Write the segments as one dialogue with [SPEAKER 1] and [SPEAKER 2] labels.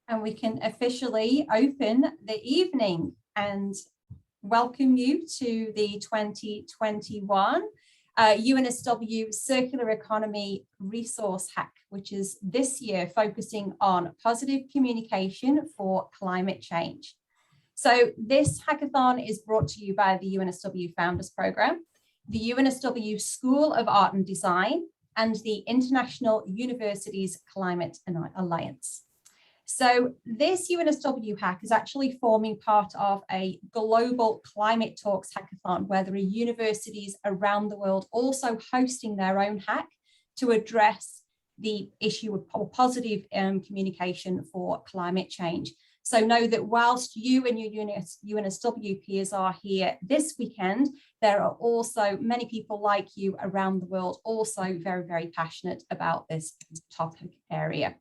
[SPEAKER 1] And we can officially open the evening and welcome you to the 2021 UNSW Circular Economy Resource Hack, which is this year focusing on positive communication for climate change. So this hackathon is brought to you by the UNSW Founders Program, the UNSW School of Art and Design, and the International Universities Climate Alliance. So this UNSW hack is actually forming part of a global climate talks hackathon where there are universities around the world also hosting their own hack to address the issue of positive communication for climate change. So know that whilst you and your UNSW peers are here this weekend, there are also many people like you around the world also very, very passionate about this topic area.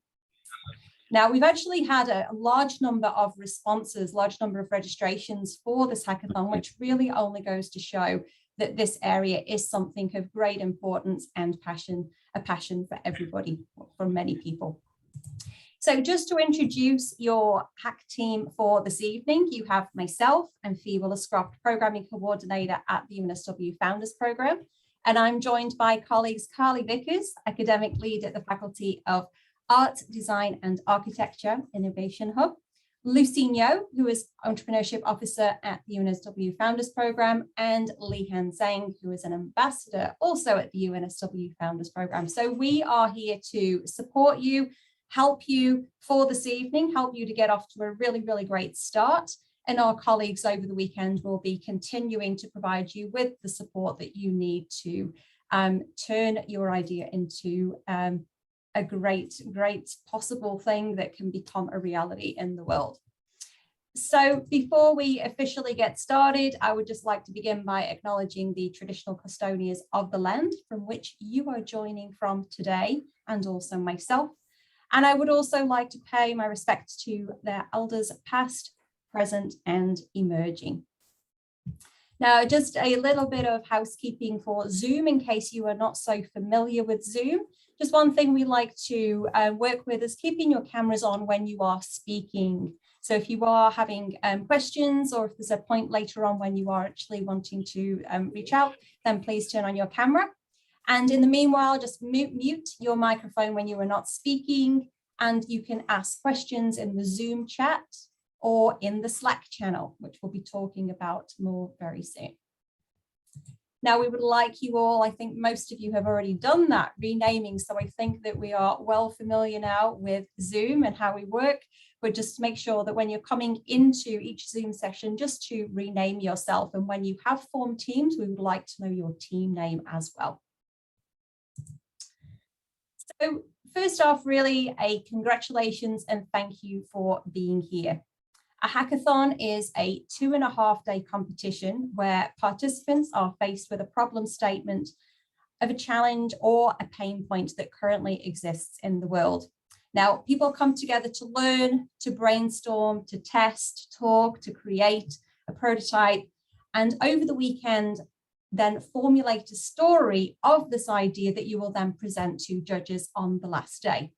[SPEAKER 1] Now, we've actually had a large number of responses, large number of registrations for this hackathon, which really only goes to show that this area is something of great importance and a passion for everybody, for many people. So just to introduce your hack team for this evening, you have myself, I'm Fee Willis-Croft, Programming Coordinator at the UNSW Founders Program, and I'm joined by colleagues Carly Vickers, Academic Lead at the Faculty of Art, Design and Architecture, Innovation Hub, Lucy Nyo, who is Entrepreneurship Officer at the UNSW Founders Program, and Lehan Zhang, who is an ambassador also at the UNSW Founders Program. So we are here to support you, help you for this evening, help you to get off to a really, really great start. And our colleagues over the weekend will be continuing to provide you with the support that you need to turn your idea into a great possible thing that can become a reality in the world. So before we officially get started, I would just like to begin by acknowledging the traditional custodians of the land from which you are joining from today, and also myself. And I would also like to pay my respects to their elders past, present, and emerging. Now, just a little bit of housekeeping for Zoom in case you are not so familiar with Zoom. Just one thing we like to work with is keeping your cameras on when you are speaking. So if you are having questions, or if there's a point later on when you are actually wanting to reach out, then please turn on your camera. And in the meanwhile, just mute your microphone when you are not speaking, and you can ask questions in the Zoom chat or in the Slack channel, which we'll be talking about more very soon. Now, we would like you all, I think most of you have already done that renaming, so I think that we are well familiar now with Zoom and how we work, but just make sure that when you're coming into each Zoom session, just to rename yourself. And when you have formed teams, we would like to know your team name as well. So first off, really a congratulations and thank you for being here. A hackathon is a 2.5-day competition where participants are faced with a problem statement of a challenge or a pain point that currently exists in the world. Now, people come together to learn, to brainstorm, to test, talk, to create a prototype, and over the weekend, then formulate a story of this idea that you will then present to judges on the last day.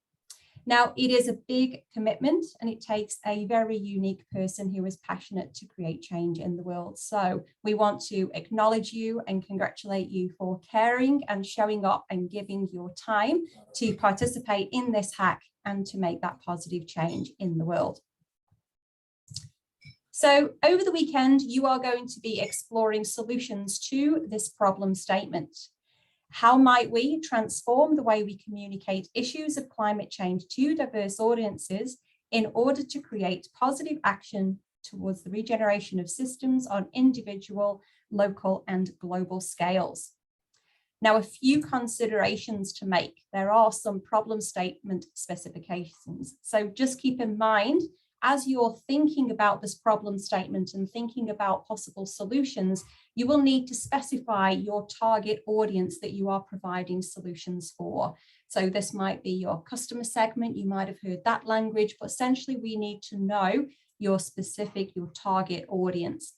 [SPEAKER 1] Now, it is a big commitment and it takes a very unique person who is passionate to create change in the world. So we want to acknowledge you and congratulate you for caring and showing up and giving your time to participate in this hack and to make that positive change in the world. So over the weekend, you are going to be exploring solutions to this problem statement. How might we transform the way we communicate issues of climate change to diverse audiences in order to create positive action towards the regeneration of systems on individual, local, and global scales? Now, a few considerations to make. There are some problem statement specifications. So just keep in mind, as you're thinking about this problem statement and thinking about possible solutions, you will need to specify your target audience that you are providing solutions for. So this might be your customer segment. You might have heard that language, but essentially we need to know your specific, your target audience.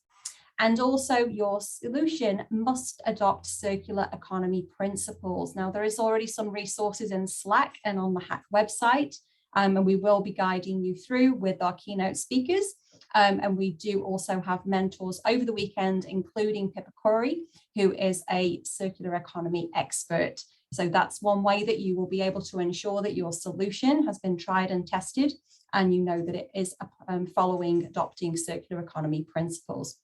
[SPEAKER 1] And also your solution must adopt circular economy principles. Now, there is already some resources in Slack and on the Hack website And we will be guiding you through with our keynote speakers. And we do also have mentors over the weekend, including Pippa Corey, who is a circular economy expert. So that's one way that you will be able to ensure that your solution has been tried and tested, and you know that it is adopting circular economy principles.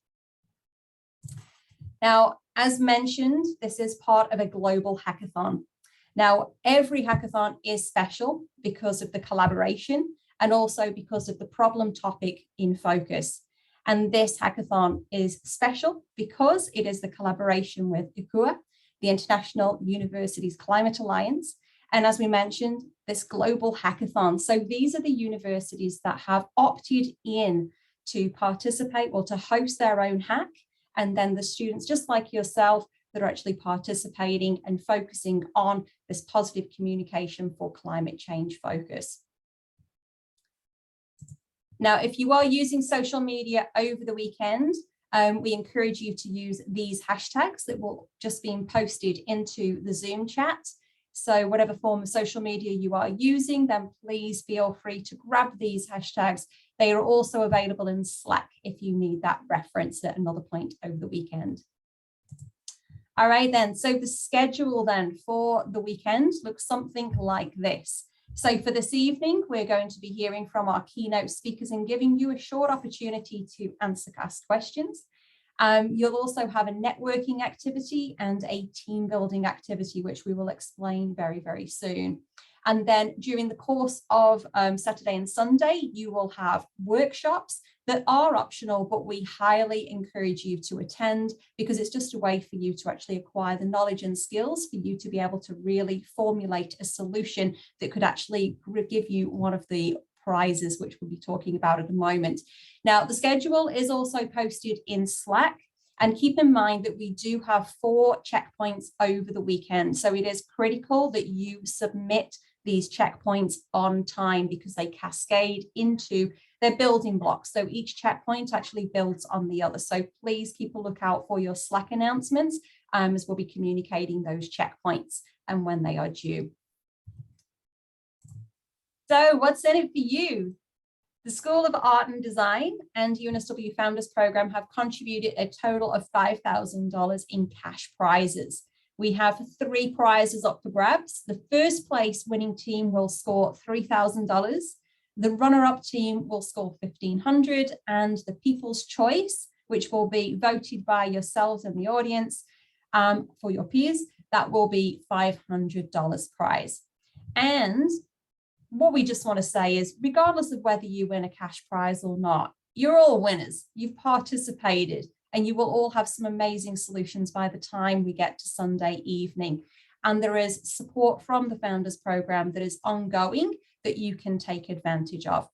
[SPEAKER 1] Now, as mentioned, this is part of a global hackathon. Now, every hackathon is special because of the collaboration and also because of the problem topic in focus. And this hackathon is special because it is the collaboration with ICUA, the International Universities Climate Alliance. And as we mentioned, this global hackathon. So these are the universities that have opted in to participate or to host their own hack. And then the students, just like yourself, that are actually participating and focusing on this positive communication for climate change focus. Now, if you are using social media over the weekend, we encourage you to use these hashtags that will just be posted into the Zoom chat. So whatever form of social media you are using, then please feel free to grab these hashtags. They are also available in Slack if you need that reference at another point over the weekend. All right, then, so the schedule then for the weekend looks something like this. So for this evening, we're going to be hearing from our keynote speakers and giving you a short opportunity to ask questions. You'll also have a networking activity and a team building activity, which we will explain very, very soon. And then during the course of Saturday and Sunday, you will have workshops that are optional, but we highly encourage you to attend because it's just a way for you to actually acquire the knowledge and skills for you to be able to really formulate a solution that could actually give you one of the prizes, which we'll be talking about at the moment. Now, the schedule is also posted in Slack. And keep in mind that we do have 4 checkpoints over the weekend. So it is critical that you submit these checkpoints on time because they cascade into their building blocks. So each checkpoint actually builds on the other. So please keep a lookout for your Slack announcements as we'll be communicating those checkpoints and when they are due. So what's in it for you? The School of Art and Design and UNSW Founders Program have contributed a total of $5,000 in cash prizes. We have 3 prizes up for grabs. The first place winning team will score $3,000. The runner-up team will score $1,500, and the People's Choice, which will be voted by yourselves and the audience for your peers, that will be $500 prize. And what we just want to say is, regardless of whether you win a cash prize or not, you're all winners. You've participated, and you will all have some amazing solutions by the time we get to Sunday evening. And there is support from the Founders Program that is ongoing that you can take advantage of.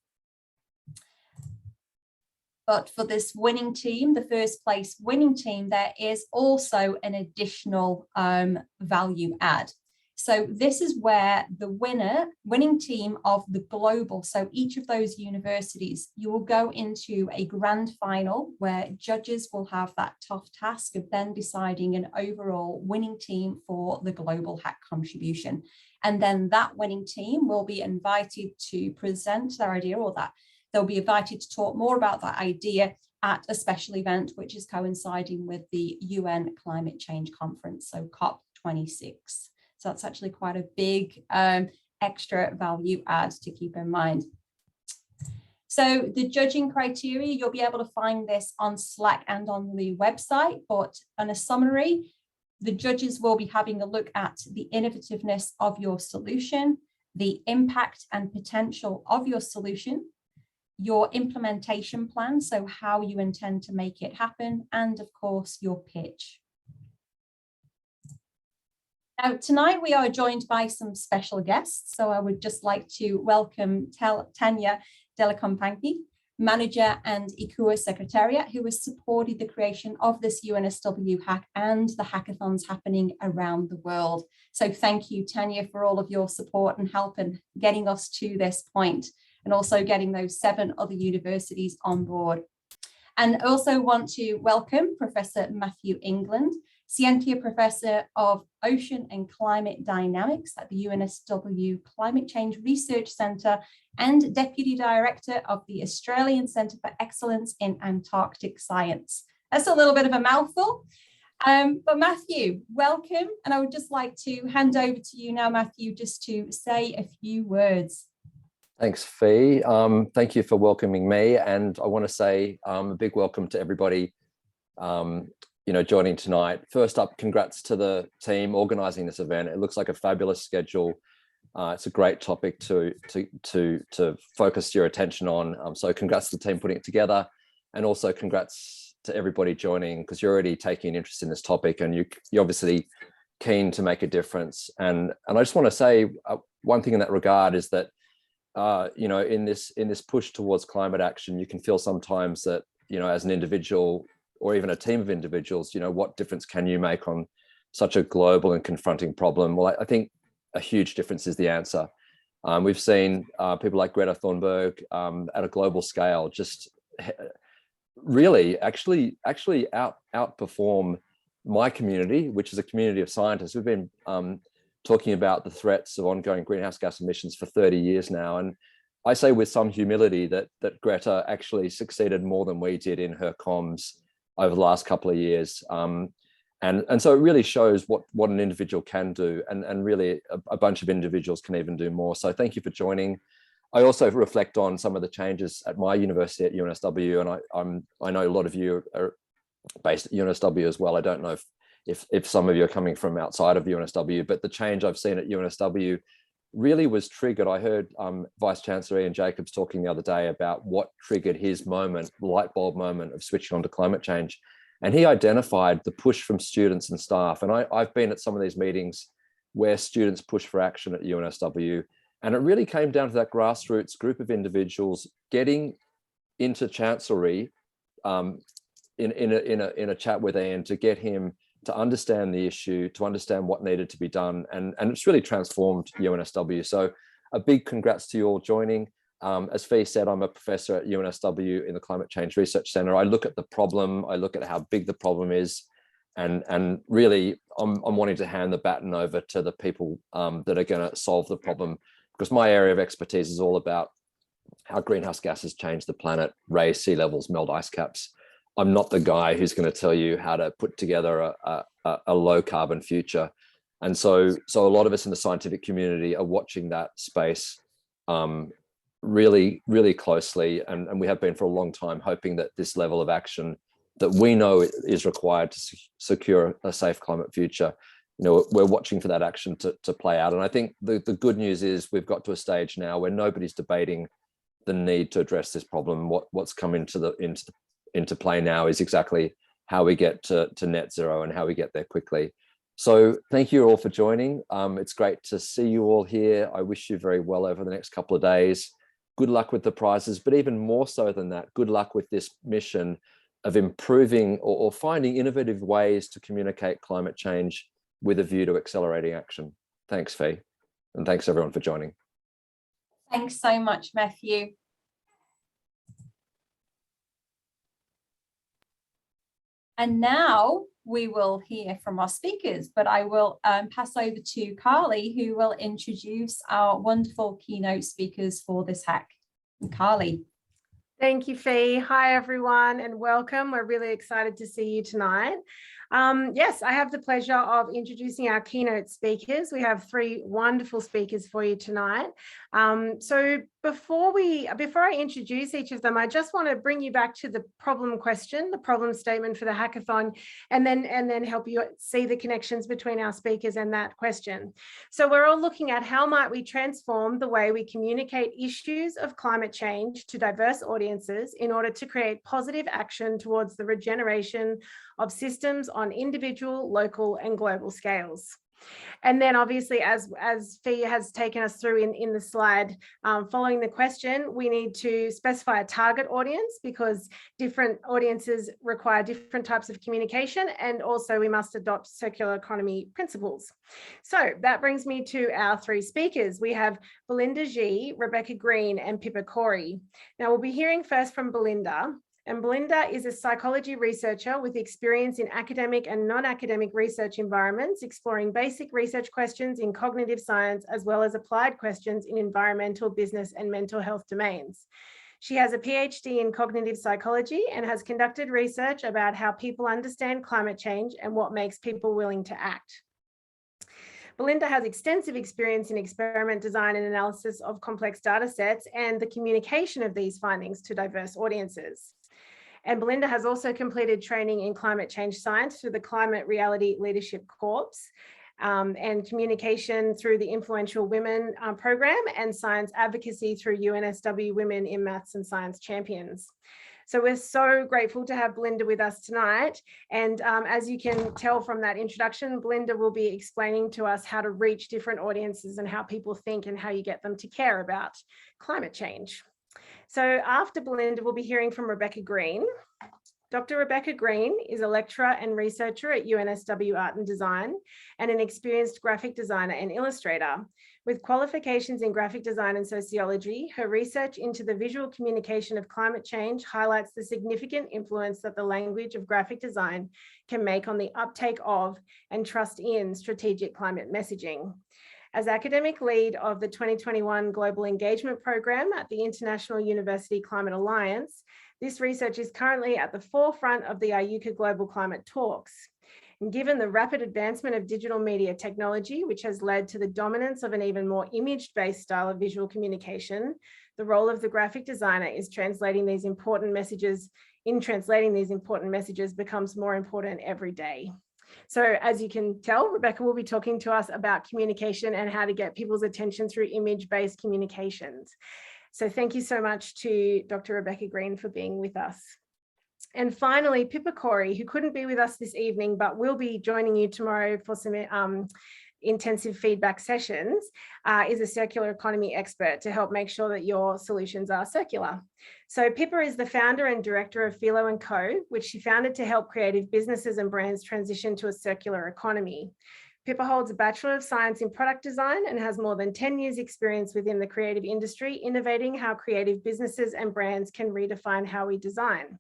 [SPEAKER 1] But for this winning team, the first place winning team, there is also an additional value add. So this is where the winning team of the global, so each of those universities, you will go into a grand final where judges will have that tough task of then deciding an overall winning team for the global hack contribution. And then that winning team will be invited to present their idea, or that they'll be invited to talk more about that idea at a special event, which is coinciding with the UN Climate Change Conference, so COP26. So that's actually quite a big extra value add to keep in mind. So the judging criteria, you'll be able to find this on Slack and on the website, but in a summary, the judges will be having a look at the innovativeness of your solution, the impact and potential of your solution, your implementation plan, so how you intend to make it happen, and of course, your pitch. Now, tonight we are joined by some special guests, so I would just like to welcome Tanya Delacompagni, Manager and ICUA Secretariat, who has supported the creation of this UNSW hack and the hackathons happening around the world. So thank you, Tanya, for all of your support and help in getting us to this point, and also getting those 7 other universities on board. And I also want to welcome Professor Matthew England, Scientia Professor of Ocean and Climate Dynamics at the UNSW Climate Change Research Centre, and Deputy Director of the Australian Centre for Excellence in Antarctic Science. That's a little bit of a mouthful. But Matthew, welcome. And I would just like to hand over to you now, Matthew, just to say a few words.
[SPEAKER 2] Thanks, Fee. Thank you for welcoming me. And I want to say a big welcome to everybody joining tonight. First up, congrats to the team organising this event. It looks like a fabulous schedule. It's a great topic to focus your attention on. So congrats to the team putting it together, and also congrats to everybody joining, because you're already taking an interest in this topic and you're obviously keen to make a difference. And I just want to say one thing in that regard is that in this push towards climate action, you can feel sometimes that as an individual or even a team of individuals, what difference can you make on such a global and confronting problem? Well, I think a huge difference is the answer. We've seen people like Greta Thunberg at a global scale just really actually outperform my community, which is a community of scientists. We've been talking about the threats of ongoing greenhouse gas emissions for 30 years now. And I say with some humility that Greta actually succeeded more than we did in her comms over the last couple of years. And so it really shows what an individual can do, and really a bunch of individuals can even do more. So thank you for joining. I also reflect on some of the changes at my university at UNSW, and I know a lot of you are based at UNSW as well. I don't know if some of you are coming from outside of UNSW, but the change I've seen at UNSW really was triggered. I heard Vice Chancellor Ian Jacobs talking the other day about what triggered his moment, light bulb moment of switching on to climate change. And he identified the push from students and staff. And I've been at some of these meetings where students push for action at UNSW. And it really came down to that grassroots group of individuals getting into Chancellery in a chat with Ian to get him to understand the issue, to understand what needed to be done. And it's really transformed UNSW. So a big congrats to you all joining. As Fee said, I'm a professor at UNSW in the Climate Change Research Centre. I look at the problem, I look at how big the problem is, and really I'm wanting to hand the baton over to the people that are going to solve the problem, because my area of expertise is all about how greenhouse gases change the planet, raise sea levels, melt ice caps. I'm not the guy who's going to tell you how to put together a low carbon future. And so a lot of us in the scientific community are watching that space really, really closely. And we have been for a long time, hoping that this level of action that we know is required to secure a safe climate future, we're watching for that action to play out. And I think the good news is we've got to a stage now where nobody's debating the need to address this problem. What's come into play now is exactly how we get to net zero and how we get there quickly. So thank you all for joining. It's great to see you all here. I wish you very well over the next couple of days. Good luck with the prizes, but even more so than that, good luck with this mission of improving or finding innovative ways to communicate climate change with a view to accelerating action. Thanks, Fee, and thanks everyone for joining.
[SPEAKER 1] Thanks so much, Matthew. And now we will hear from our speakers, but I will pass over to Carly, who will introduce our wonderful keynote speakers for this hack. And Carly.
[SPEAKER 3] Thank you, Fee. Hi, everyone, and welcome. We're really excited to see you tonight. Yes, I have the pleasure of introducing our keynote speakers. We have three wonderful speakers for you tonight. So before I introduce each of them, I just want to bring you back to the problem question, the problem statement for the hackathon, and then help you see the connections between our speakers and that question. So we're all looking at how might we transform the way we communicate issues of climate change to diverse audiences in order to create positive action towards the regeneration of systems on individual, local, and global scales. And then obviously, as Fee has taken us through in the slide, following the question, we need to specify a target audience because different audiences require different types of communication, and also we must adopt circular economy principles. So that brings me to our three speakers. We have Belinda Z, Becky Green, and Pippa Corey. Now we'll be hearing first from Belinda. And Belinda is a psychology researcher with experience in academic and non-academic research environments, exploring basic research questions in cognitive science, as well as applied questions in environmental, business, and mental health domains. She has a PhD in cognitive psychology and has conducted research about how people understand climate change and what makes people willing to act. Belinda has extensive experience in experiment design and analysis of complex data sets and the communication of these findings to diverse audiences. And Belinda has also completed training in climate change science through the Climate Reality Leadership Corps and communication through the Influential Women program and science advocacy through UNSW Women in Maths and Science Champions. So we're so grateful to have Belinda with us tonight. And as you can tell from that introduction, Belinda will be explaining to us how to reach different audiences and how people think and how you get them to care about climate change. So after Belinda, we'll be hearing from Rebecca Green. Dr. Rebecca Green is a lecturer and researcher at UNSW Art and Design and an experienced graphic designer and illustrator. With qualifications in graphic design and sociology, her research into the visual communication of climate change highlights the significant influence that the language of graphic design can make on the uptake of and trust in strategic climate messaging. As academic lead of the 2021 Global Engagement Program at the International University Climate Alliance, this research is currently at the forefront of the IUCA Global Climate Talks. And given the rapid advancement of digital media technology, which has led to the dominance of an even more image-based style of visual communication, the role of the graphic designer is translating these important messages becomes more important every day. So as you can tell, Rebecca will be talking to us about communication and how to get people's attention through image-based communications. So thank you so much to Dr. Rebecca Green for being with us. And finally, Pippa Corey, who couldn't be with us this evening, but will be joining you tomorrow for some intensive feedback sessions, is a circular economy expert to help make sure that your solutions are circular. So Pippa is the founder and director of Philo & Co., which she founded to help creative businesses and brands transition to a circular economy. Pippa holds a Bachelor of Science in Product Design and has more than 10 years experience within the creative industry, innovating how creative businesses and brands can redefine how we design.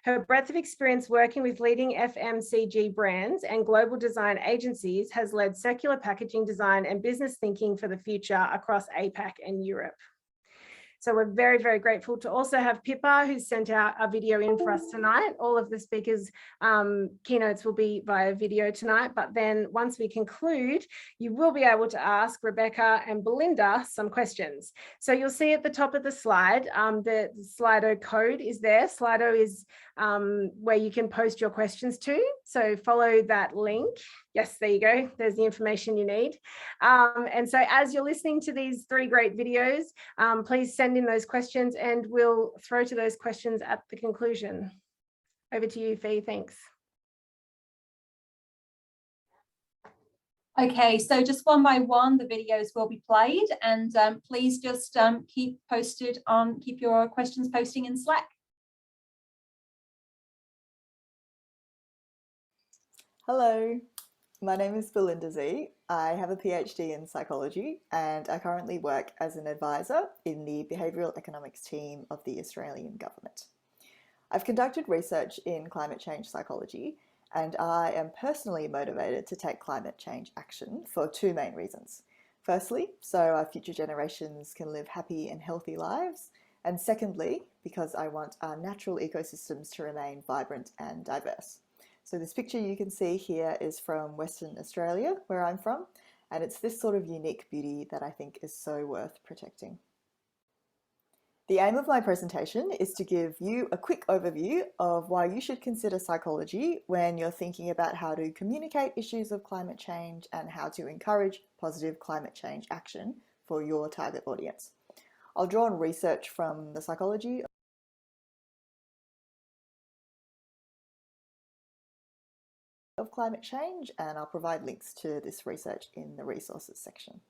[SPEAKER 3] Her breadth of experience working with leading FMCG brands and global design agencies has led circular packaging design and business thinking for the future across APAC and Europe. So we're very, very grateful to also have Pippa, who's sent out a video in for us tonight. All of the speakers' keynotes will be via video tonight, but then once we conclude, you will be able to ask Rebecca and Belinda some questions. So you'll see at the top of the slide, the Slido code is there. Slido is where you can post your questions to. So follow that link. Yes, there you go. There's the information you need. And so as you're listening to these three great videos, please send in those questions and we'll throw to those questions at the conclusion. Over to you, Fee. Thanks.
[SPEAKER 1] Okay, so just one by one, the videos will be played, and please just keep your questions posting in Slack.
[SPEAKER 4] Hello, my name is Belinda Z. I have a PhD in psychology and I currently work as an advisor in the behavioural economics team of the Australian government. I've conducted research in climate change psychology and I am personally motivated to take climate change action for two main reasons. Firstly, so our future generations can live happy and healthy lives, and secondly, because I want our natural ecosystems to remain vibrant and diverse. So this picture you can see here is from Western Australia, where I'm from, and it's this sort of unique beauty that I think is so worth protecting. The aim of my presentation is to give you a quick overview of why you should consider psychology when you're thinking about how to communicate issues of climate change and how to encourage positive climate change action for your target audience. I'll draw on research from the psychology of climate change, and I'll provide links to this research in the resources section.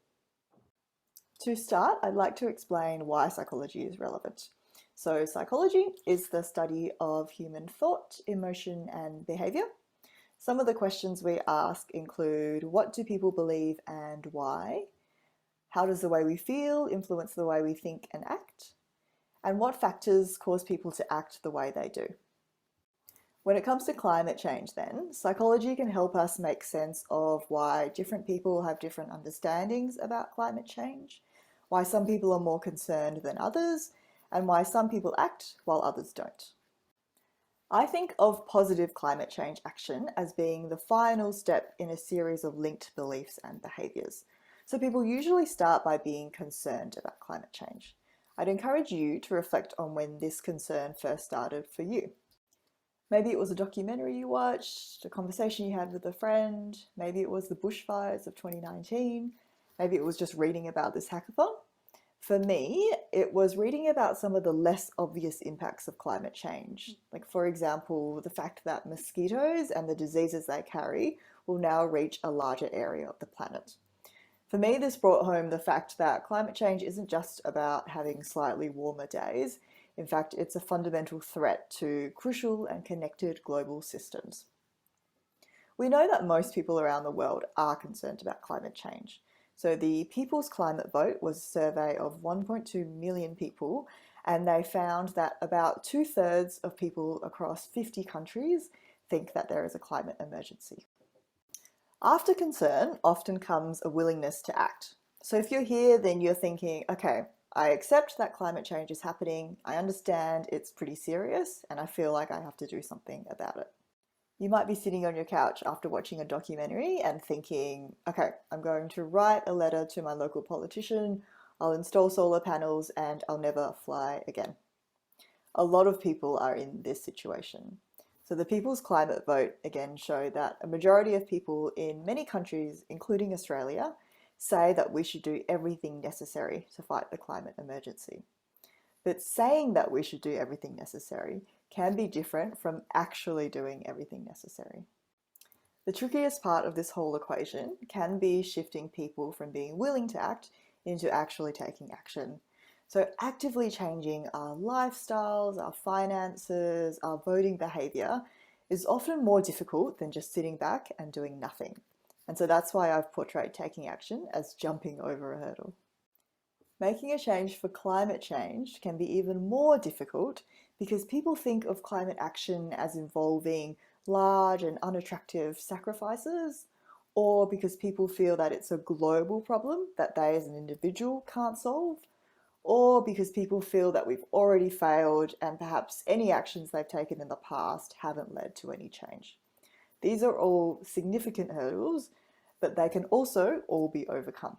[SPEAKER 4] To start, I'd like to explain why psychology is relevant. So psychology is the study of human thought, emotion, and behavior. Some of the questions we ask include, what do people believe and why? How does the way we feel influence the way we think and act? and what factors cause people to act the way they do. When it comes to climate change then, psychology can help us make sense of why different people have different understandings about climate change, why some people are more concerned than others, and why some people act while others don't. I think of positive climate change action as being the final step in a series of linked beliefs and behaviours. So people usually start by being concerned about climate change. I'd encourage you to reflect on when this concern first started for you. Maybe it was a documentary you watched, a conversation you had with a friend, maybe it was the bushfires of 2019, maybe it was just reading about this hackathon. For me, it was reading about some of the less obvious impacts of climate change. Like, for example, the fact that mosquitoes and the diseases they carry will now reach a larger area of the planet. For me, this brought home the fact that climate change isn't just about having slightly warmer days. In fact, it's a fundamental threat to crucial and connected global systems. We know that most people around the world are concerned about climate change. So the People's Climate Vote was a survey of 1.2 million people, and they found that about 2/3 of people across 50 countries think that there is a climate emergency. After concern often comes a willingness to act. So if you're here, then you're thinking, okay, I accept that climate change is happening, I understand it's pretty serious, and I feel like I have to do something about it. You might be sitting on your couch after watching a documentary and thinking, okay, I'm going to write a letter to my local politician, I'll install solar panels, and I'll never fly again. A lot of people are in this situation. So the People's Climate Vote again showed that a majority of people in many countries, including Australia, say that we should do everything necessary to fight the climate emergency. But saying that we should do everything necessary can be different from actually doing everything necessary. The trickiest part of this whole equation can be shifting people from being willing to act into actually taking action. So actively changing our lifestyles, our finances, our voting behaviour is often more difficult than just sitting back and doing nothing. And so that's why I've portrayed taking action as jumping over a hurdle. Making a change for climate change can be even more difficult because people think of climate action as involving large and unattractive sacrifices, or because people feel that it's a global problem that they as an individual can't solve, or because people feel that we've already failed and perhaps any actions they've taken in the past haven't led to any change. These are all significant hurdles, but they can also all be overcome.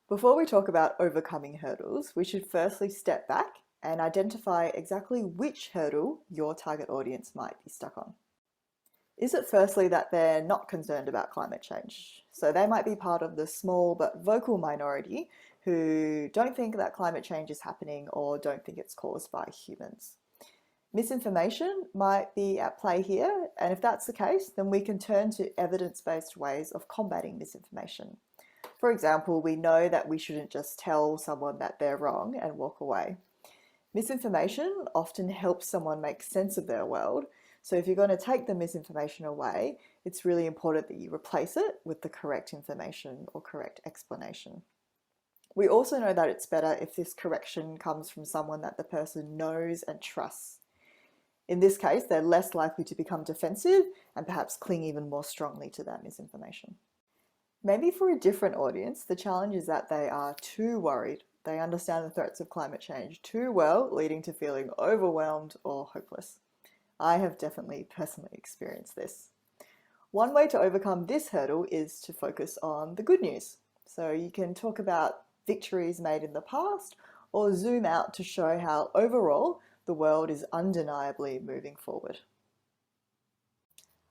[SPEAKER 4] Before we talk about overcoming hurdles, we should firstly step back and identify exactly which hurdle your target audience might be stuck on. Is it firstly that they're not concerned about climate change? So they might be part of the small but vocal minority who don't think that climate change is happening or don't think it's caused by humans. Misinformation might be at play here, and if that's the case, then we can turn to evidence-based ways of combating misinformation. For example, we know that we shouldn't just tell someone that they're wrong and walk away. Misinformation often helps someone make sense of their world, so if you're going to take the misinformation away, it's really important that you replace it with the correct information or correct explanation. We also know that it's better if this correction comes from someone that the person knows and trusts. In this case, they're less likely to become defensive and perhaps cling even more strongly to that misinformation. Maybe for a different audience, the challenge is that they are too worried. They understand the threats of climate change too well, leading to feeling overwhelmed or hopeless. I have definitely personally experienced this. One way to overcome this hurdle is to focus on the good news. So you can talk about victories made in the past or zoom out to show how overall the world is undeniably moving forward.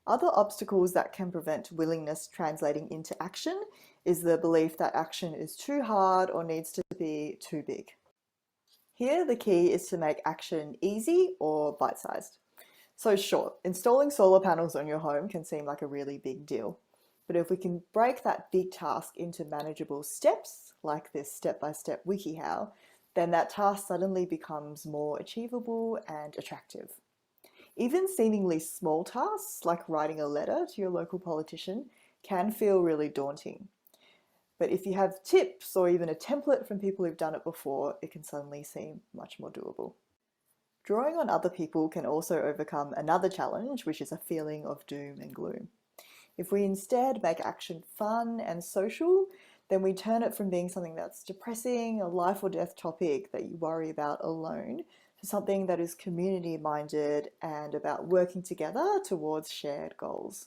[SPEAKER 4] Other obstacles that can prevent willingness translating into action is the belief that action is too hard or needs to be too big. Here, the key is to make action easy or bite-sized. So sure, installing solar panels on your home can seem like a really big deal, but if we can break that big task into manageable steps, like this step-by-step WikiHow, then that task suddenly becomes more achievable and attractive. Even seemingly small tasks, like writing a letter to your local politician, can feel really daunting. But if you have tips or even a template from people who've done it before, it can suddenly seem much more doable. Drawing on other people can also overcome another challenge, which is a feeling of doom and gloom. If we instead make action fun and social, then we turn it from being something that's depressing, a life or death topic that you worry about alone, to something that is community-minded and about working together towards shared goals.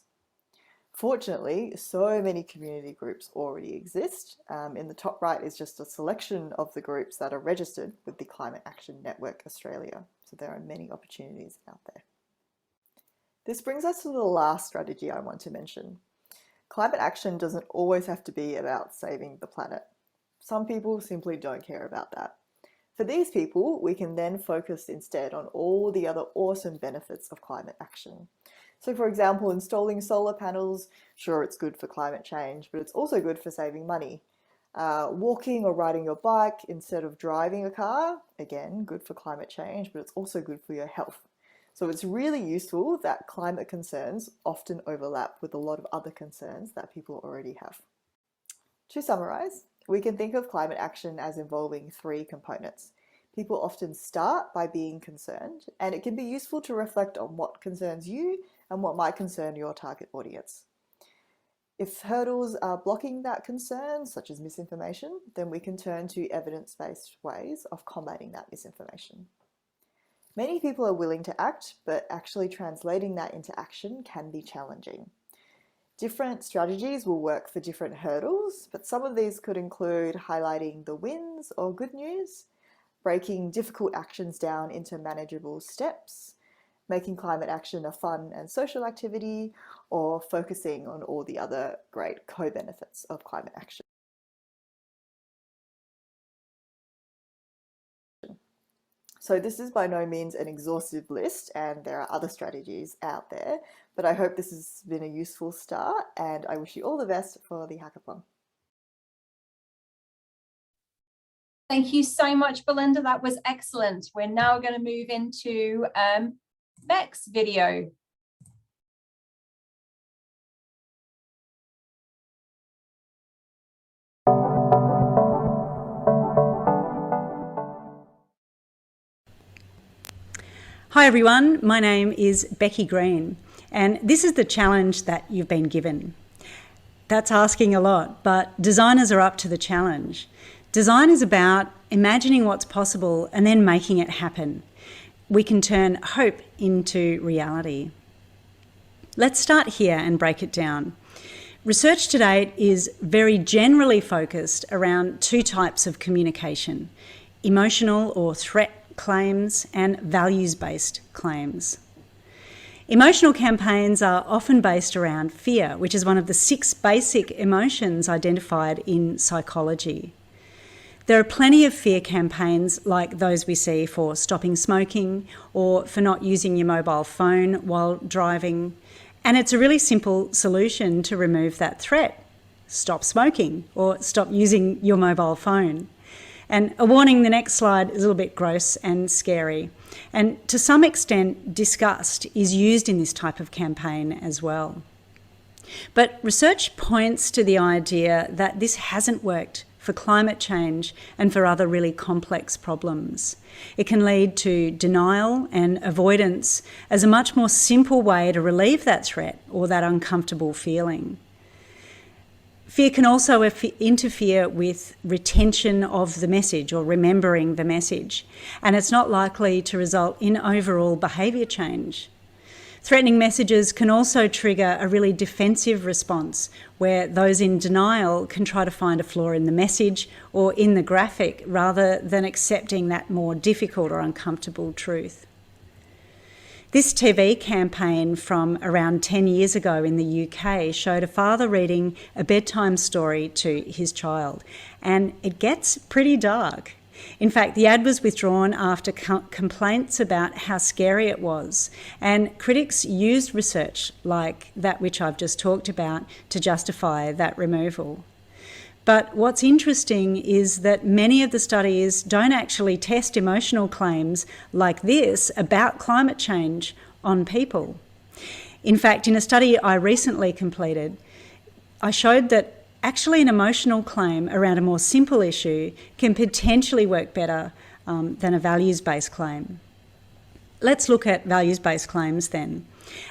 [SPEAKER 4] Fortunately, so many community groups already exist. In the top right is just a selection of the groups that are registered with the Climate Action Network Australia. So there are many opportunities out there. This brings us to the last strategy I want to mention. Climate action doesn't always have to be about saving the planet. Some people simply don't care about that. For these people, we can then focus instead on all the other awesome benefits of climate action. So for example, installing solar panels, sure, it's good for climate change, but it's also good for saving money. Walking or riding your bike instead of driving a car, again, good for climate change, but it's also good for your health. So it's really useful that climate concerns often overlap with a lot of other concerns that people already have. To summarize, we can think of climate action as involving three components. People often start by being concerned, and it can be useful to reflect on what concerns you and what might concern your target audience. If hurdles are blocking that concern, such as misinformation, then we can turn to evidence-based ways of combating that misinformation. Many people are willing to act, but actually translating that into action can be challenging. Different strategies will work for different hurdles, but some of these could include highlighting the wins or good news, breaking difficult actions down into manageable steps, making climate action a fun and social activity, or focusing on all the other great co-benefits of climate action. So this is by no means an exhaustive list, and there are other strategies out there, but I hope this has been a useful start, and I wish you all the best for the hackathon.
[SPEAKER 1] Thank you so much, Belinda. That was excellent. We're now going to move into Beck's video.
[SPEAKER 5] Hi everyone, my name is Becky Green, and this is the challenge that you've been given. That's asking a lot, but designers are up to the challenge. Design is about imagining what's possible and then making it happen. We can turn hope into reality. Let's start here and break it down. Research to date is very generally focused around two types of communication: emotional or threat claims and values-based claims. Emotional campaigns are often based around fear, which is one of the 6 basic emotions identified in psychology. There are plenty of fear campaigns like those we see for stopping smoking or for not using your mobile phone while driving, and it's a really simple solution to remove that threat. Stop smoking or stop using your mobile phone. And a warning, the next slide is a little bit gross and scary. And to some extent, disgust is used in this type of campaign as well. But research points to the idea that this hasn't worked for climate change and for other really complex problems. It can lead to denial and avoidance as a much more simple way to relieve that threat or that uncomfortable feeling. Fear can also interfere with retention of the message or remembering the message, and it's not likely to result in overall behaviour change. Threatening messages can also trigger a really defensive response where those in denial can try to find a flaw in the message or in the graphic rather than accepting that more difficult or uncomfortable truth. This TV campaign from around 10 years ago in the UK showed a father reading a bedtime story to his child, and it gets pretty dark. In fact, the ad was withdrawn after complaints about how scary it was, and critics used research like that which I've just talked about to justify that removal. But what's interesting is that many of the studies don't actually test emotional claims like this about climate change on people. In fact, in a study I recently completed, I showed that actually an emotional claim around a more simple issue can potentially work better than a values-based claim. Let's look at values-based claims then.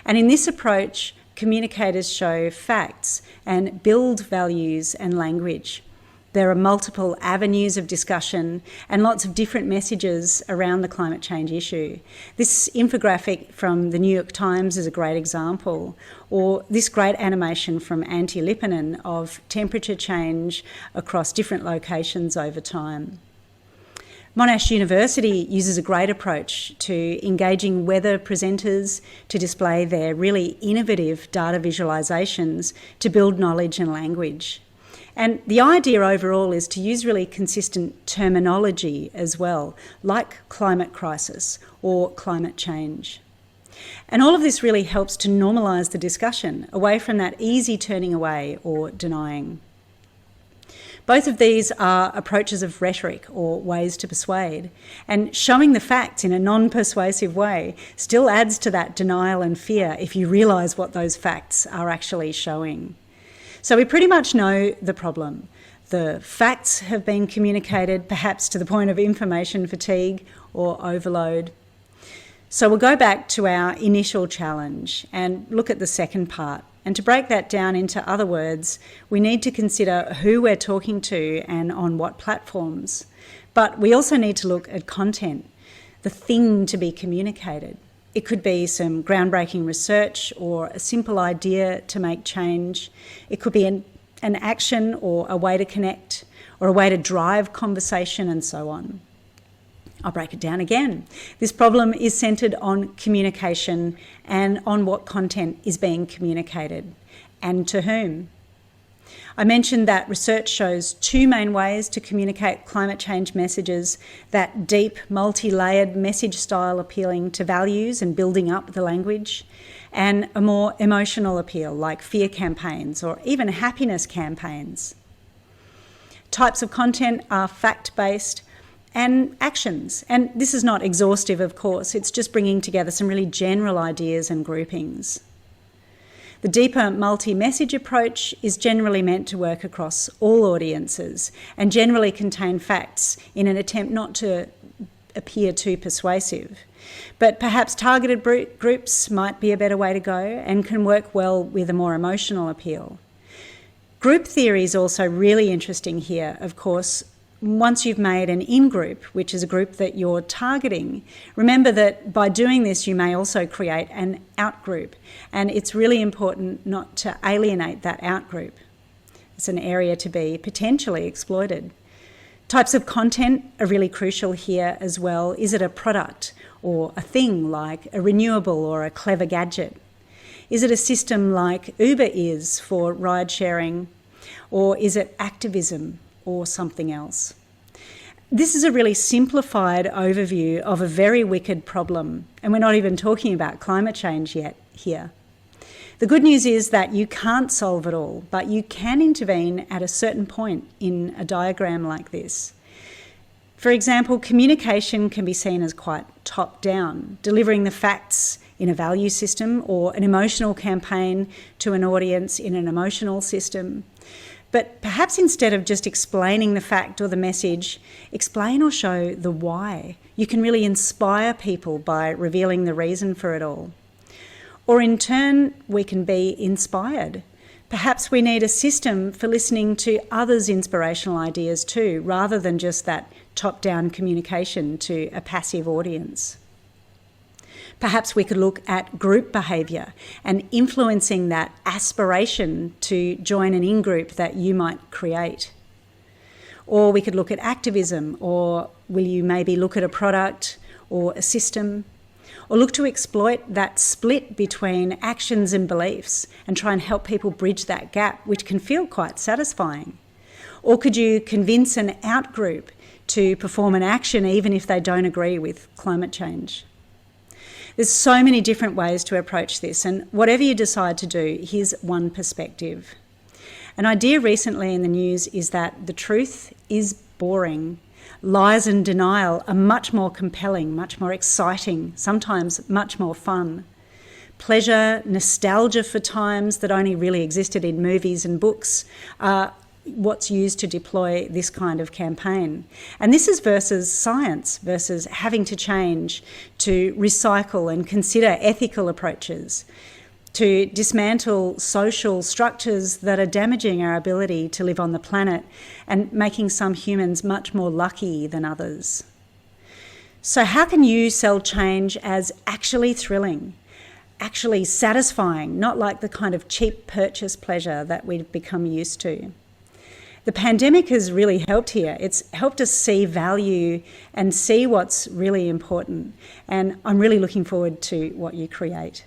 [SPEAKER 5] And in this approach, communicators show facts and build values and language. There are multiple avenues of discussion and lots of different messages around the climate change issue. This infographic from the New York Times is a great example, or this great animation from Antti Lipponen of temperature change across different locations over time. Monash University uses a great approach to engaging weather presenters to display their really innovative data visualisations to build knowledge and language. And the idea overall is to use really consistent terminology as well, like climate crisis or climate change. And all of this really helps to normalise the discussion away from that easy turning away or denying. Both of these are approaches of rhetoric or ways to persuade, and showing the facts in a non-persuasive way still adds to that denial and fear if you realise what those facts are actually showing. So we pretty much know the problem. The facts have been communicated, perhaps to the point of information fatigue or overload. So we'll go back to our initial challenge and look at the second part. And to break that down into other words, we need to consider who we're talking to and on what platforms. But we also need to look at content, the thing to be communicated. It could be some groundbreaking research or a simple idea to make change. It could be an action or a way to connect or a way to drive conversation and so on. I'll break it down again. This problem is centred on communication and on what content is being communicated and to whom. I mentioned that research shows two main ways to communicate climate change messages: that deep, multi-layered message style appealing to values and building up the language, and a more emotional appeal like fear campaigns or even happiness campaigns. Types of content are fact-based and actions. And this is not exhaustive, of course, it's just bringing together some really general ideas and groupings. The deeper multi-message approach is generally meant to work across all audiences and generally contain facts in an attempt not to appear too persuasive. But perhaps targeted groups might be a better way to go and can work well with a more emotional appeal. Group theory is also really interesting here, of course. Once you've made an in-group, which is a group that you're targeting, remember that by doing this you may also create an out-group, and it's really important not to alienate that out-group. It's an area to be potentially exploited. Types of content are really crucial here as well. Is it a product or a thing like a renewable or a clever gadget? Is it a system like Uber is for ride sharing, or is it activism or something else? This is a really simplified overview of a very wicked problem, and we're not even talking about climate change yet here. The good news is that you can't solve it all, but you can intervene at a certain point in a diagram like this. For example, communication can be seen as quite top-down, delivering the facts in a value system or an emotional campaign to an audience in an emotional system. But perhaps instead of just explaining the fact or the message, explain or show the why. You can really inspire people by revealing the reason for it all. Or in turn, we can be inspired. Perhaps we need a system for listening to others' inspirational ideas too, rather than just that top-down communication to a passive audience. Perhaps we could look at group behaviour and influencing that aspiration to join an in-group that you might create. Or we could look at activism, or will you maybe look at a product or a system, or look to exploit that split between actions and beliefs and try and help people bridge that gap, which can feel quite satisfying. Or could you convince an out-group to perform an action even if they don't agree with climate change? There's so many different ways to approach this, and whatever you decide to do, here's one perspective. An idea recently in the news is that the truth is boring. Lies and denial are much more compelling, much more exciting, sometimes much more fun. pleasure, nostalgia for times that only really existed in movies and books are what's used to deploy this kind of campaign. And this is versus science, versus having to change to recycle and consider ethical approaches, to dismantle social structures that are damaging our ability to live on the planet and making some humans much more lucky than others. So how can you sell change as actually thrilling, actually satisfying, not like the kind of cheap purchase pleasure that we've become used to? The pandemic has really helped here. It's helped us see value and see what's really important. And I'm really looking forward to what you create.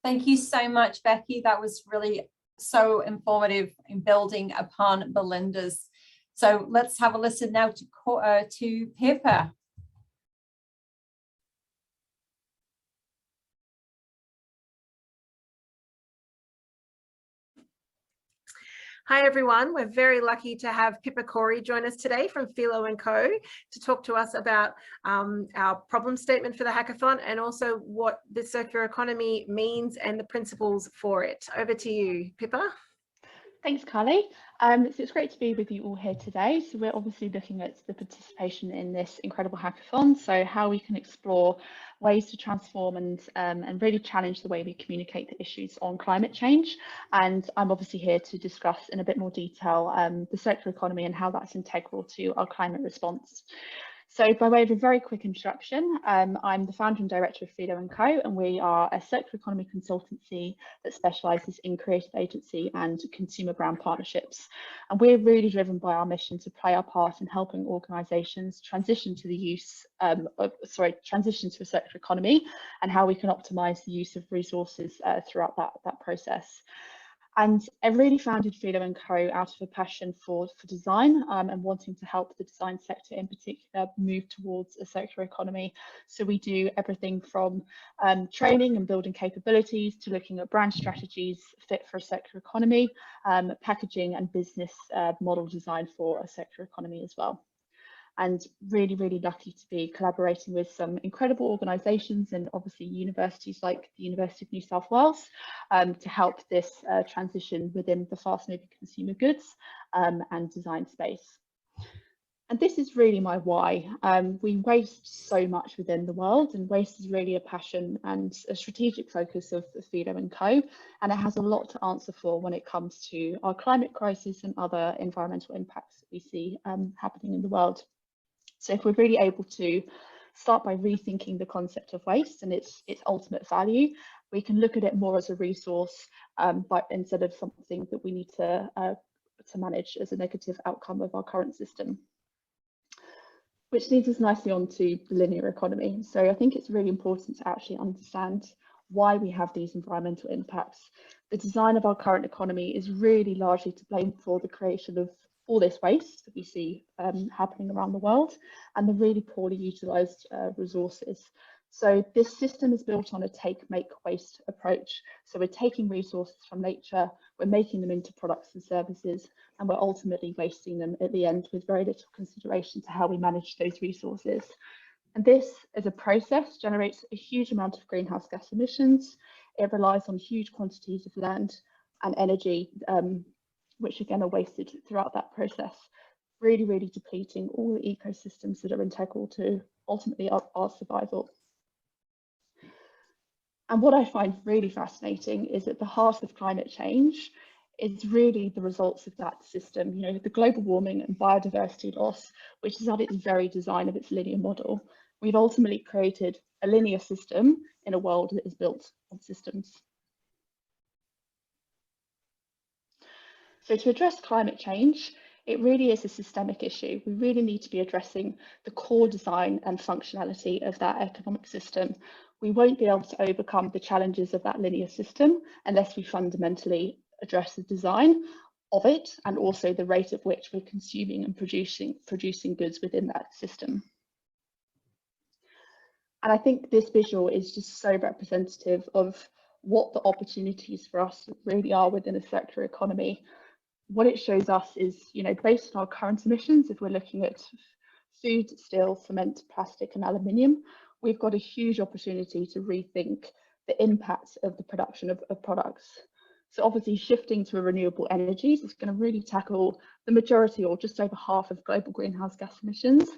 [SPEAKER 1] Thank you so much, Becky. That was really so informative in building upon Belinda's. So let's have a listen now to Pippa.
[SPEAKER 3] Hi everyone, we're very lucky to have Pippa Corey join us today from Philo & Co to talk to us about our problem statement for the hackathon and also what the circular economy means and the principles for it. Over to you, Pippa.
[SPEAKER 6] Thanks, Carly. So it's great to be with you all here today. So we're obviously looking at the participation in this incredible hackathon, so how we can explore ways to transform and really challenge the way we communicate the issues on climate change. And I'm obviously here to discuss in a bit more detail the circular economy and how that's integral to our climate response. So by way of a very quick introduction, I'm the founder and director of Philo & Co, and we are a circular economy consultancy that specialises in creative agency and consumer brand partnerships. And we're really driven by our mission to play our part in helping organisations transition to the transition to a circular economy and how we can optimise the use of resources throughout that process. And I really founded Philo & Co out of a passion for design and wanting to help the design sector in particular move towards a circular economy. So we do everything from training and building capabilities to looking at brand strategies fit for a circular economy, packaging and business model design for a circular economy as well. And really, really lucky to be collaborating with some incredible organisations and obviously universities like the University of New South Wales to help this transition within the fast-moving consumer goods and design space. And this is really my why. We waste so much within the world, and waste is really a passion and a strategic focus of Philo & Co. And it has a lot to answer for when it comes to our climate crisis and other environmental impacts that we see happening in the world. So if we're really able to start by rethinking the concept of waste and its ultimate value, we can look at it more as a resource but instead of something that we need to manage as a negative outcome of our current system. Which leads us nicely on to the linear economy. So I think it's really important to actually understand why we have these environmental impacts. The design of our current economy is really largely to blame for the creation of all this waste that we see happening around the world and the really poorly utilised resources. So this system is built on a take, make, waste approach. So we're taking resources from nature, we're making them into products and services, and we're ultimately wasting them at the end with very little consideration to how we manage those resources. And this, as a process, generates a huge amount of greenhouse gas emissions. It relies on huge quantities of land and energy, which again are wasted throughout that process, really, really depleting all the ecosystems that are integral to ultimately our survival. And what I find really fascinating is at the heart of climate change is really the results of that system, you know, the global warming and biodiversity loss, which is at its very design of its linear model. We've ultimately created a linear system in a world that is built on systems. So to address climate change, it really is a systemic issue. We really need to be addressing the core design and functionality of that economic system. We won't be able to overcome the challenges of that linear system unless we fundamentally address the design of it and also the rate at which we're consuming and producing goods within that system. And I think this visual is just so representative of what the opportunities for us really are within a circular economy. What it shows us is, you know, based on our current emissions, if we're looking at food, steel, cement, plastic and aluminium, we've got a huge opportunity to rethink the impact of the production of products. So obviously shifting to renewable energies is going to really tackle the majority or just over half of global greenhouse gas emissions.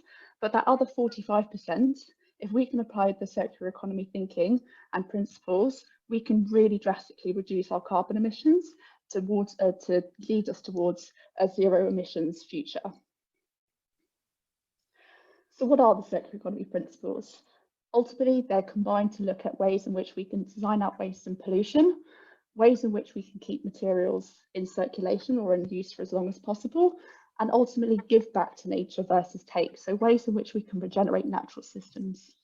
[SPEAKER 6] But that other 45%, if we can apply the circular economy thinking and principles, we can really drastically reduce our carbon emissions towards to lead us towards a zero emissions future. So what are the circular economy principles? Ultimately, they're combined to look at ways in which we can design out waste and pollution, ways in which we can keep materials in circulation or in use for as long as possible, and ultimately give back to nature versus take. So ways in which we can regenerate natural systems.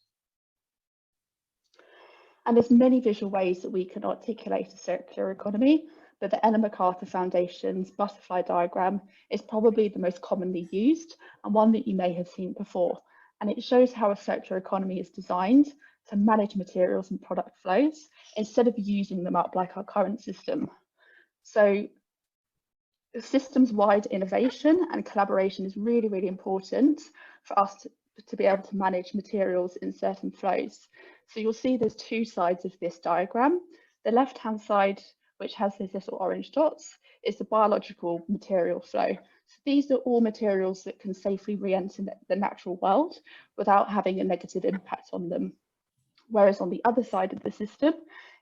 [SPEAKER 6] And there's many visual ways that we can articulate a circular economy, but the Ellen MacArthur Foundation's butterfly diagram is probably the most commonly used and one that you may have seen before. And it shows how a circular economy is designed to manage materials and product flows instead of using them up like our current system. So systems-wide innovation and collaboration is really, really important for us to be able to manage materials in certain flows. So you'll see there's two sides of this diagram. The left-hand side, which has these little orange dots, is the biological material flow. So these are all materials that can safely re-enter the natural world without having a negative impact on them. Whereas on the other side of the system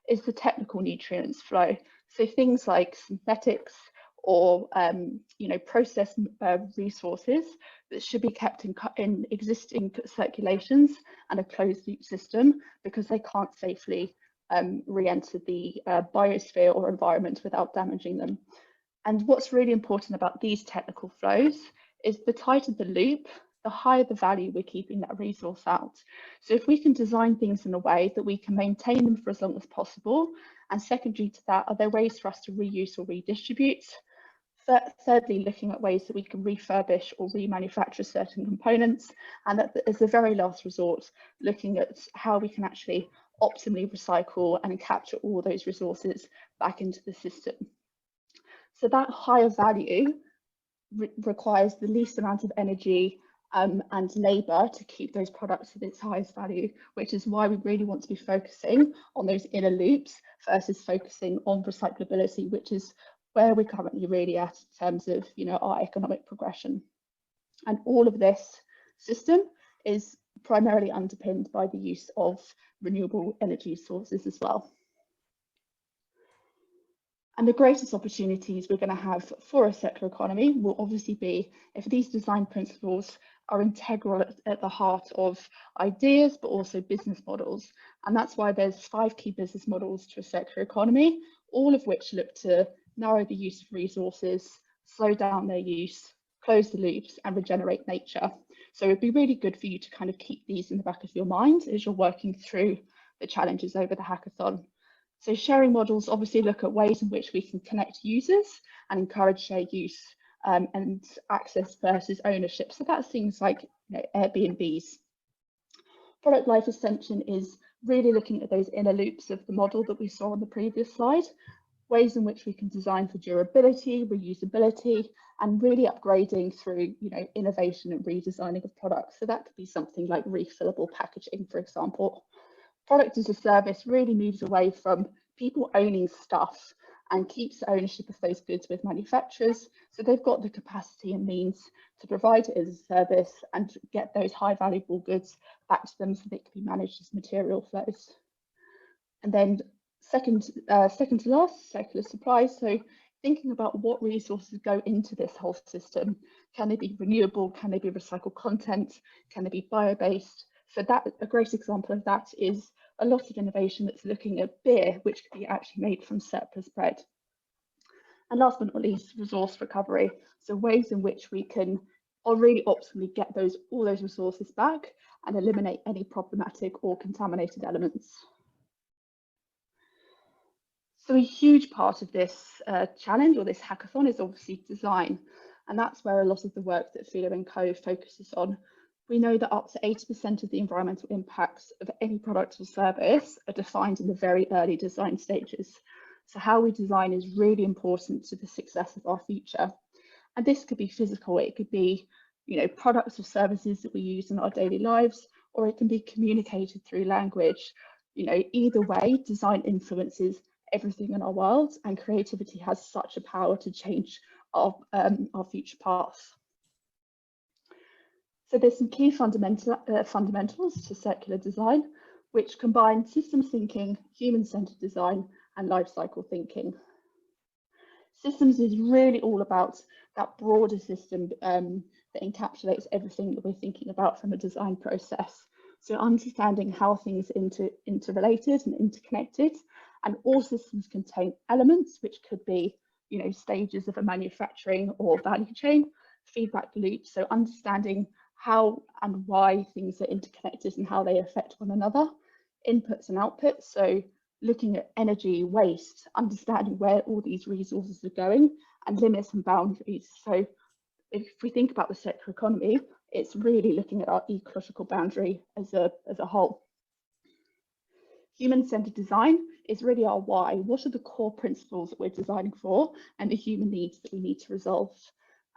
[SPEAKER 6] is the technical nutrients flow. So things like synthetics or processed resources that should be kept in existing circulations and a closed loop system because they can't safely re-enter the biosphere or environment without damaging them. And what's really important about these technical flows is the tighter the loop, the higher the value we're keeping that resource out. So if we can design things in a way that we can maintain them for as long as possible, and secondary to that, are there ways for us to reuse or redistribute? Thirdly, looking at ways that we can refurbish or remanufacture certain components, and as a very last resort, looking at how we can actually optimally recycle and capture all those resources back into the system. So that higher value requires the least amount of energy and labour to keep those products at its highest value, which is why we really want to be focusing on those inner loops versus focusing on recyclability, which is where we're currently really at in terms of our economic progression. And all of this system is primarily underpinned by the use of renewable energy sources as well. And the greatest opportunities we're going to have for a circular economy will obviously be if these design principles are integral at the heart of ideas, but also business models. And that's why there's 5 key business models to a circular economy, all of which look to narrow the use of resources, slow down their use, close the loops, and regenerate nature. So it'd be really good for you to kind of keep these in the back of your mind as you're working through the challenges over the hackathon. So sharing models obviously look at ways in which we can connect users and encourage shared use and access versus ownership. So that's things like Airbnbs. Product life extension is really looking at those inner loops of the model that we saw on the previous slide, ways in which we can design for durability, reusability, and really upgrading through innovation and redesigning of products. So that could be something like refillable packaging, for example. Product as a service really moves away from people owning stuff and keeps ownership of those goods with manufacturers. So they've got the capacity and means to provide it as a service and get those high valuable goods back to them so they can be managed as material flows. And then second to last, circular supply. So thinking about what resources go into this whole system. Can they be renewable? Can they be recycled content? Can they be bio-based? So that a great example of that is a lot of innovation that's looking at beer, which could be actually made from surplus bread. And last but not least, resource recovery. So ways in which we can really optimally get all those resources back and eliminate any problematic or contaminated elements. So a huge part of this challenge or this hackathon is obviously design. And that's where a lot of the work that Philo & Co focuses on. We know that up to 80% of the environmental impacts of any product or service are defined in the very early design stages. So how we design is really important to the success of our future. And this could be physical, it could be products or services that we use in our daily lives, or it can be communicated through language. Either way, design influences everything in our world, and creativity has such a power to change our future path. So there's some key fundamentals to circular design, which combine systems thinking, human-centered design, and life cycle thinking. Systems is really all about that broader system that encapsulates everything that we're thinking about from a design process. So understanding how things are interrelated and interconnected, and all systems contain elements, which could be, stages of a manufacturing or value chain, feedback loops. So understanding how and why things are interconnected and how they affect one another, inputs and outputs. So looking at energy, waste, understanding where all these resources are going, and limits and boundaries. So if we think about the circular economy, it's really looking at our ecological boundary as a whole. Human-centered design is really our why. What are the core principles that we're designing for and the human needs that we need to resolve?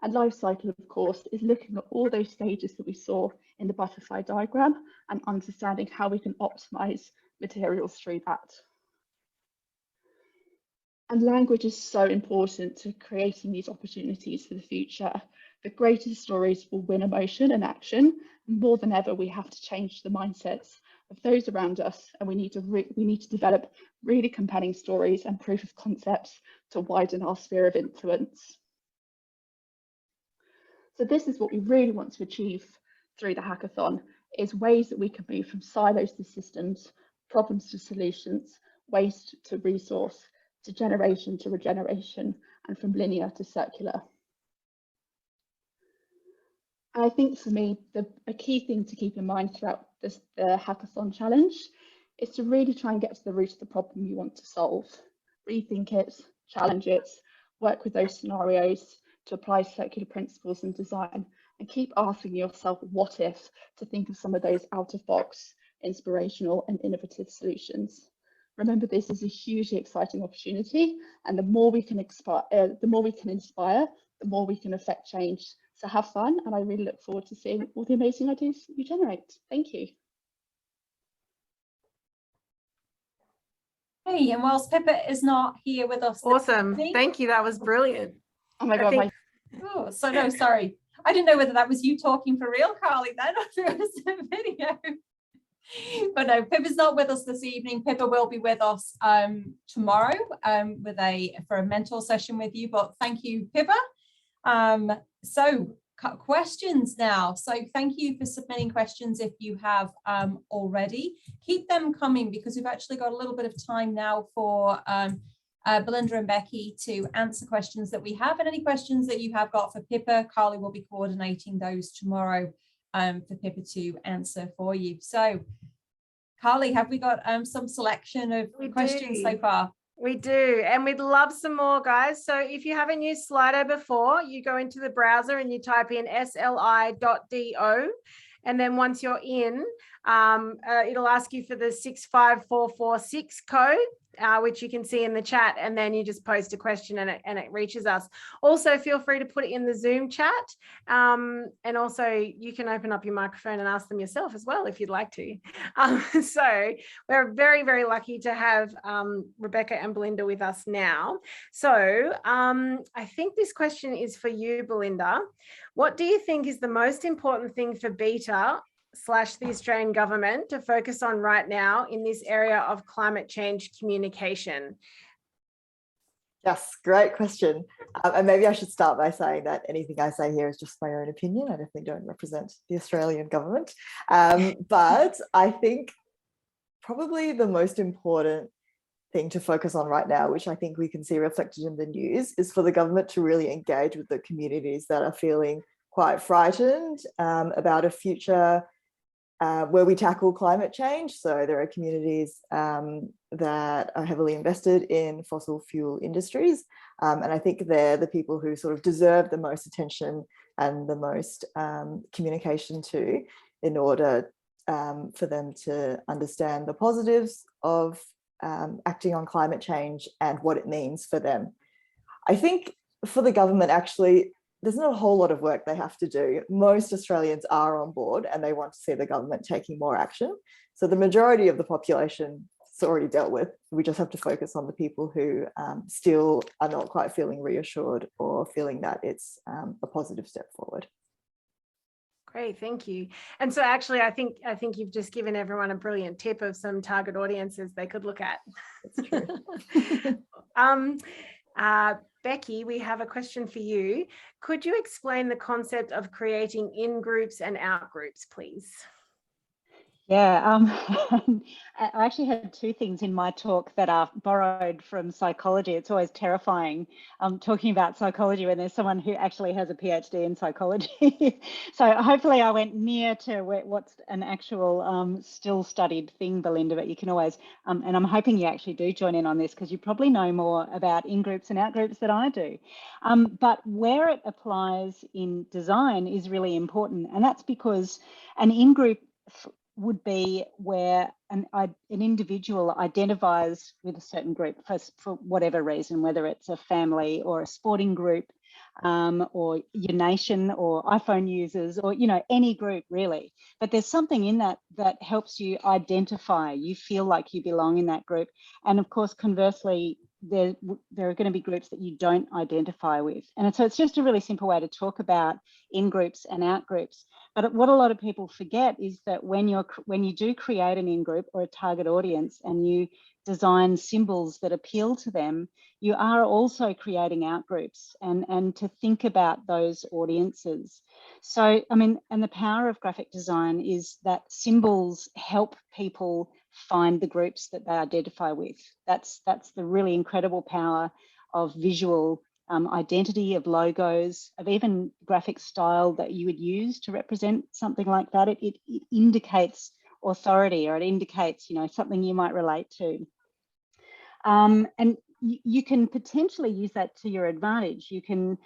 [SPEAKER 6] And life cycle, of course, is looking at all those stages that we saw in the butterfly diagram and understanding how we can optimize materials through that. And language is so important to creating these opportunities for the future. The greatest stories will win emotion and action. More than ever, we have to change the mindsets of those around us, and we need to develop really compelling stories and proof of concepts to widen our sphere of influence. So this is what we really want to achieve through the hackathon, is ways that we can move from silos to systems, problems to solutions, waste to resource, to generation to regeneration, and from linear to circular. And I think for me, a key thing to keep in mind throughout the hackathon challenge is to really try and get to the root of the problem you want to solve. Rethink it, challenge it, work with those scenarios to apply circular principles in design, and keep asking yourself what if to think of some of those out-of-box, inspirational and innovative solutions. Remember, this is a hugely exciting opportunity, and the more we can inspire, the more we can affect change. So have fun, and I really look forward to seeing all the amazing ideas you generate. Thank you.
[SPEAKER 1] Hey, and whilst Pippa is not here with us.
[SPEAKER 3] Awesome. Thank you. That was brilliant.
[SPEAKER 6] Oh my God.
[SPEAKER 1] Oh, so no, sorry. I didn't know whether that was you talking for real, Carly, then, or if it was a video. But no, Pippa's not with us this evening. Pippa will be with us tomorrow for a mentor session with you. But thank you, Pippa. So questions now. So thank you for submitting questions if you have already. Keep them coming, because we've actually got a little bit of time now for Belinda and Becky to answer questions that we have, and any questions that you have got for Pippa, Carly will be coordinating those tomorrow for Pippa to answer for you. So Carly, have we got some selection of questions so far?
[SPEAKER 3] We do, and we'd love some more, guys. So if you haven't used Slido before, you go into the browser and you type in sli.do, and then once you're in, it'll ask you for the 65446 code, which you can see in the chat, and then you just post a question and it reaches us. Also, feel free to put it in the Zoom chat, and also you can open up your microphone and ask them yourself as well if you'd like to. So we're very, very lucky to have Rebecca and Belinda with us now. So I think this question is for you, Belinda. What do you think is the most important thing for Beta / the Australian government to focus on right now in this area of climate change communication?
[SPEAKER 4] Yes, great question. And maybe I should start by saying that anything I say here is just my own opinion. I definitely don't represent the Australian government. But I think probably the most important thing to focus on right now, which I think we can see reflected in the news, is for the government to really engage with the communities that are feeling quite frightened about a future where we tackle climate change. So there are communities that are heavily invested in fossil fuel industries. And I think they're the people who sort of deserve the most attention and the most communication to, in order for them to understand the positives of acting on climate change and what it means for them. I think for the government, actually, there's not a whole lot of work they have to do. Most Australians are on board and they want to see the government taking more action. So the majority of the population is already dealt with. We just have to focus on the people who still are not quite feeling reassured or feeling that it's a positive step forward.
[SPEAKER 3] Great, thank you. And so actually, I think you've just given everyone a brilliant tip of some target audiences they could look at.
[SPEAKER 4] That's true.
[SPEAKER 3] Becky, we have a question for you. Could you explain the concept of creating in-groups and out-groups, please?
[SPEAKER 5] Yeah, I actually had two things in my talk that are borrowed from psychology. It's always terrifying talking about psychology when there's someone who actually has a PhD in psychology. So hopefully I went near to what's an actual still studied thing, Belinda, but you can always, and I'm hoping you actually do join in on this because you probably know more about in-groups and out-groups than I do. But where it applies in design is really important. And that's because an in-group would be where an individual identifies with a certain group for whatever reason, whether it's a family or a sporting group, or your nation or iPhone users, or any group really. But there's something in that that helps you identify. You feel like you belong in that group. And of course, conversely, there are going to be groups that you don't identify with. And so it's just a really simple way to talk about in groups and out groups. But what a lot of people forget is that when you do create an in group or a target audience and you design symbols that appeal to them, you are also creating out groups and to think about those audiences. So, I mean, and the power of graphic design is that symbols help people find the groups that they identify with. That's the really incredible power of visual identity, of logos, of even graphic style that you would use to represent something like that. It indicates authority, or it indicates, something you might relate to. And you can potentially use that to your advantage. You can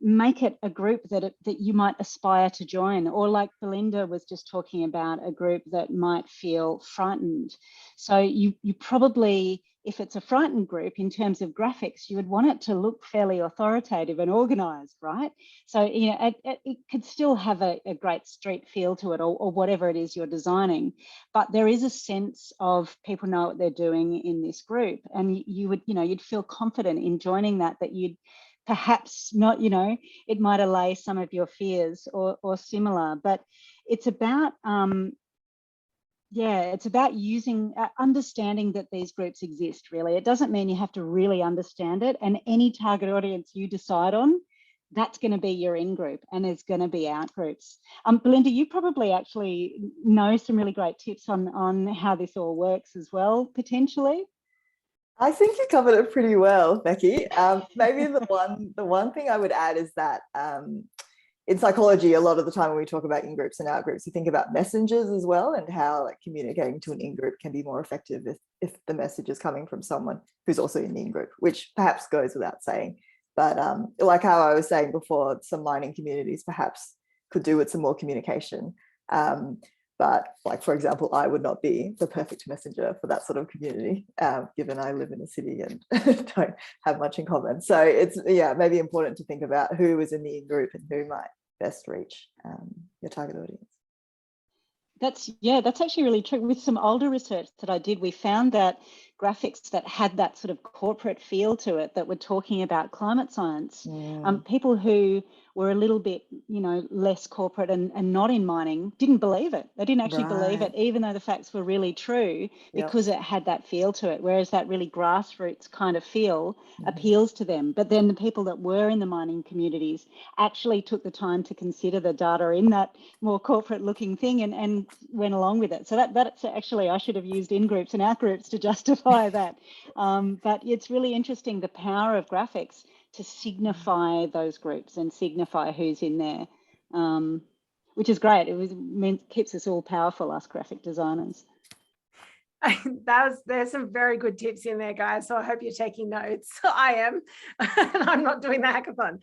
[SPEAKER 5] make it a group that you might aspire to join, or like Belinda was just talking about, a group that might feel frightened. So you probably, if it's a frightened group in terms of graphics, you would want it to look fairly authoritative and organized, right? So it could still have a great street feel to it, or whatever it is you're designing, but there is a sense of people know what they're doing in this group, and you would, you'd feel confident in joining that you'd perhaps not, it might allay some of your fears or similar. But it's about it's about understanding that these groups exist. Really, it doesn't mean you have to really understand it, and any target audience you decide on, that's going to be your in group, and there's going to be out groups. Belinda, you probably actually know some really great tips on how this all works as well, potentially.
[SPEAKER 4] I think you covered it pretty well, Becky. Maybe the one thing I would add is that in psychology, a lot of the time when we talk about in-groups and out-groups, you think about messengers as well, and how communicating to an in-group can be more effective if the message is coming from someone who's also in the in-group, which perhaps goes without saying. But like how I was saying before, some mining communities perhaps could do with some more communication. But like, for example, I would not be the perfect messenger for that sort of community, given I live in a city and don't have much in common. So it's, maybe important to think about who is in the in-group and who might best reach your target audience.
[SPEAKER 5] That's actually really true. With some older research that I did, we found that graphics that had that sort of corporate feel to it, that were talking about climate science, people who were a little bit, less corporate and not in mining didn't believe it. They didn't actually believe it, even though the facts were really true, because it had that feel to it. Whereas that really grassroots kind of feel appeals to them. But then the people that were in the mining communities actually took the time to consider the data in that more corporate looking thing and went along with it. So that's actually, I should have used in groups and out groups to justify that. But it's really interesting, the power of graphics to signify those groups and signify who's in there, which is great. It keeps us all powerful, us graphic designers.
[SPEAKER 3] There's some very good tips in there, guys. So I hope you're taking notes. I am, and I'm not doing the hackathon.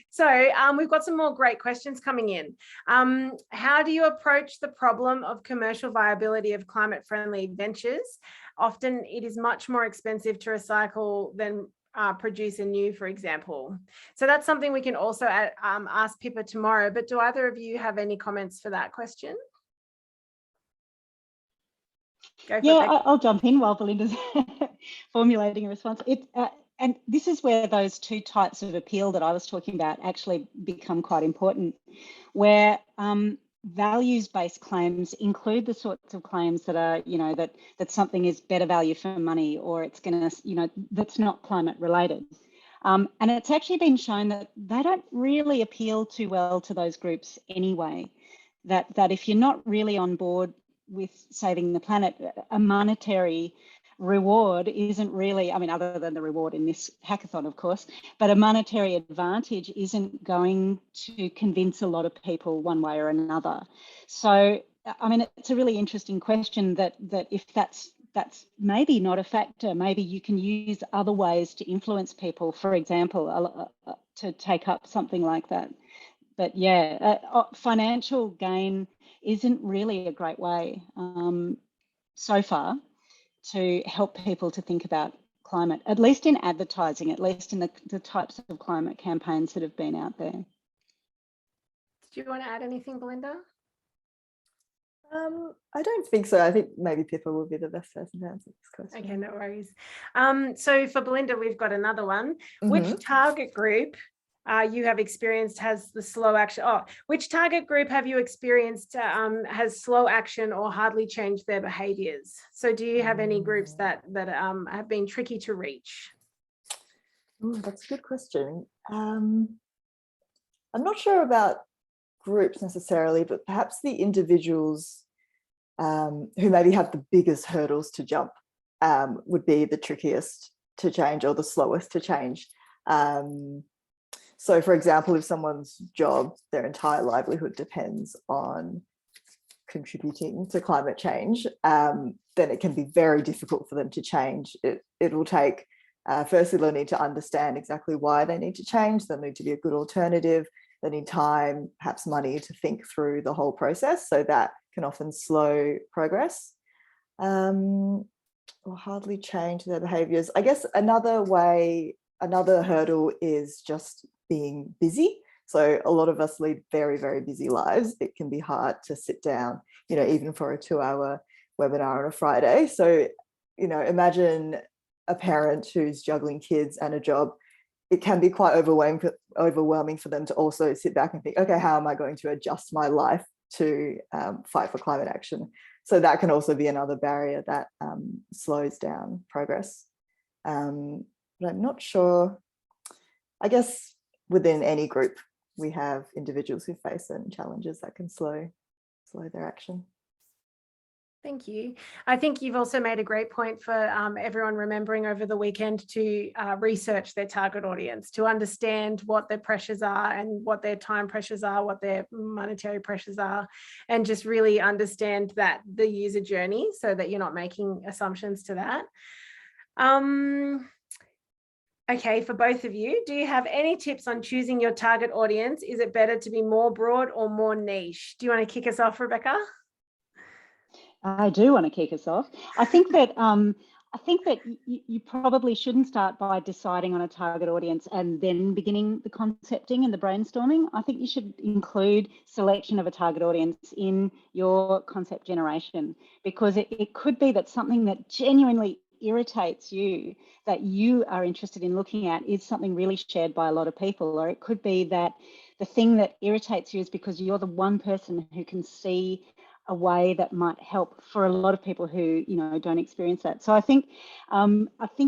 [SPEAKER 3] So we've got some more great questions coming in. How do you approach the problem of commercial viability of climate-friendly ventures? Often it is much more expensive to recycle than produce anew, for example. So that's something we can also ask Pippa tomorrow. But do either of you have any comments for that question?
[SPEAKER 5] I'll jump in while Belinda's formulating a response. And this is where those two types of appeal that I was talking about actually become quite important, where values-based claims include the sorts of claims that are, that something is better value for money, or it's going to, that's not climate related. And it's actually been shown that they don't really appeal too well to those groups anyway, that if you're not really on board with saving the planet, a monetary reward isn't really, other than the reward in this hackathon, of course, but a monetary advantage isn't going to convince a lot of people one way or another. So, it's a really interesting question that if that's maybe not a factor, maybe you can use other ways to influence people, for example, to take up something like that. But financial gain isn't really a great way so far to help people to think about climate, at least in advertising, at least in the types of climate campaigns that have been out there.
[SPEAKER 3] Do you want to add anything, Belinda?
[SPEAKER 4] I don't think so. I think maybe Pippa will be the best person to answer this question.
[SPEAKER 3] Okay, no worries. So for Belinda, we've got another one.
[SPEAKER 4] Mm-hmm.
[SPEAKER 3] Which target group you have experienced has the slow action? Which target group have you experienced has slow action or hardly changed their behaviours? So do you have any groups that have been tricky to reach?
[SPEAKER 4] Ooh, that's a good question. I'm not sure about groups necessarily, but perhaps the individuals who maybe have the biggest hurdles to jump would be the trickiest to change or the slowest to change. So, for example, if someone's job, their entire livelihood depends on contributing to climate change, then it can be very difficult for them to change. It will take, firstly, they'll need to understand exactly why they need to change. There'll need to be a good alternative. They need time, perhaps money, to think through the whole process. So that can often slow progress or hardly change their behaviours. I guess another hurdle is just being busy. So a lot of us lead very, very busy lives. It can be hard to sit down, even for a 2-hour webinar on a Friday. So, imagine a parent who's juggling kids and a job. It can be quite overwhelming for them to also sit back and think, okay, how am I going to adjust my life to fight for climate action? So that can also be another barrier that slows down progress. But I'm not sure. I guess within any group, we have individuals who face certain challenges that can slow their action.
[SPEAKER 3] Thank you. I think you've also made a great point for everyone remembering over the weekend to research their target audience, to understand what their pressures are and what their time pressures are, what their monetary pressures are, and just really understand the user journey so that you're not making assumptions to that. Okay, for both of you, do you have any tips on choosing your target audience? Is it better to be more broad or more niche? Do you want to kick us off, Rebecca?
[SPEAKER 5] I do want to kick us off. I think that you probably shouldn't start by deciding on a target audience and then beginning the concepting and the brainstorming. I think you should include selection of a target audience in your concept generation, because it could be that something that genuinely irritates you, that you are interested in looking at, is something really shared by a lot of people. Or it could be that the thing that irritates you is because you're the one person who can see a way that might help for a lot of people who don't experience that. So I think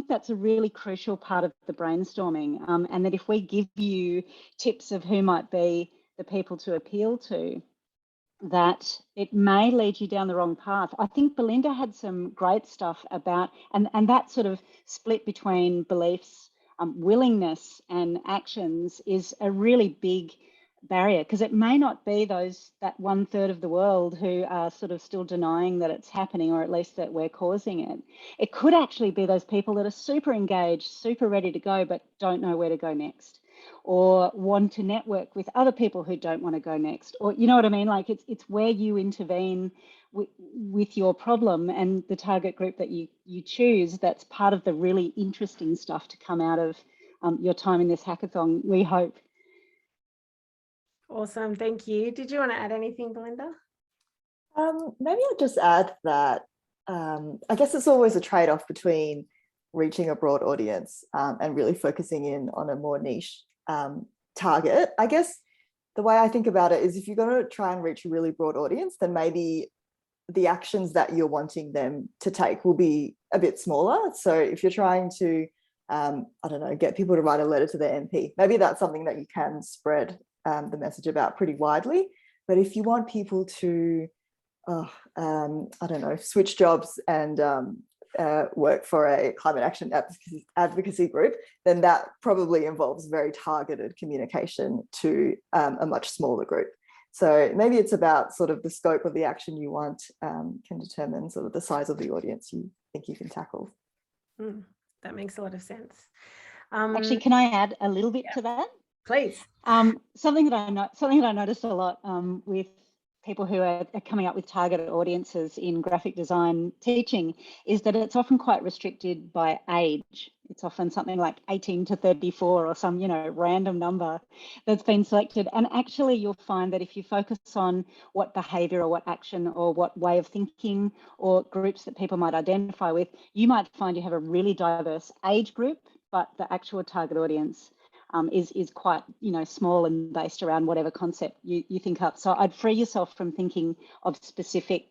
[SPEAKER 5] that's a really crucial part of the brainstorming, and that if we give you tips of who might be the people to appeal to, that it may lead you down the wrong path. I think Belinda had some great stuff about, and that sort of split between beliefs, willingness and actions is a really big barrier, because it may not be that 1/3 of the world who are sort of still denying that it's happening, or at least that we're causing it. It could actually be those people that are super engaged, super ready to go, but don't know where to go next. or want to network with other people who don't want to go next, or you know what I mean? Like it's where you intervene with your problem and the target group that you choose. That's part of the really interesting stuff to come out of your time in this hackathon, we hope.
[SPEAKER 3] Awesome, thank you. Did you want to add anything, Belinda?
[SPEAKER 4] Maybe I'll just add that I guess it's always a trade-off between reaching a broad audience and really focusing in on a more niche target. I guess the way I think about it is if you're going to try and reach a really broad audience, then maybe the actions that you're wanting them to take will be a bit smaller. So if you're trying to, I don't know, get people to write a letter to their MP, maybe that's something that you can spread the message about pretty widely. But if you want people to, I don't know, switch jobs and work for a climate action advocacy group, then that probably involves very targeted communication to a much smaller group. So maybe it's about sort of the scope of the action you want can determine sort of the size of the audience you think you can tackle.
[SPEAKER 3] That makes a lot of sense.
[SPEAKER 5] Actually, can I add a little bit to that?
[SPEAKER 3] Please.
[SPEAKER 5] Something that I noticed a lot with people who are coming up with targeted audiences in graphic design teaching is that it's often quite restricted by age. It's often something like 18 to 34 or some, random number that's been selected. And actually you'll find that if you focus on what behavior or what action or what way of thinking or groups that people might identify with, you might find you have a really diverse age group, but the actual target audience is quite, small and based around whatever concept you think up. So I'd free yourself from thinking of specific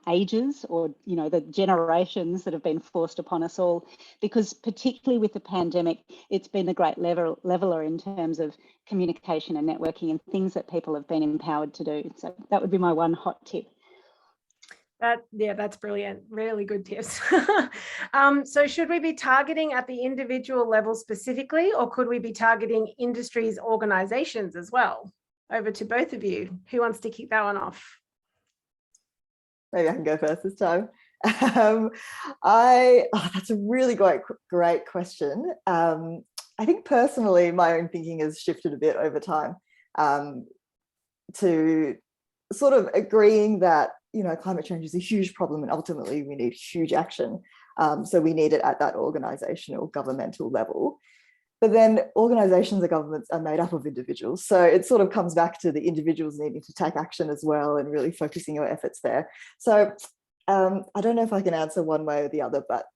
[SPEAKER 5] ages or, the generations that have been forced upon us all, because particularly with the pandemic, it's been a great leveler in terms of communication and networking and things that people have been empowered to do. So that would be my one hot tip.
[SPEAKER 3] That's brilliant. Really good tips. So should we be targeting at the individual level specifically, or could we be targeting industries, organizations as well? Over to both of you. Who wants to kick that one off?
[SPEAKER 4] Maybe I can go first this time. That's a really great question. I think personally, my own thinking has shifted a bit over time to sort of agreeing that climate change is a huge problem and ultimately we need huge action. So we need it at that organizational, governmental level. But then organizations or governments are made up of individuals. So it sort of comes back to the individuals needing to take action as well and really focusing your efforts there. So I don't know if I can answer one way or the other, but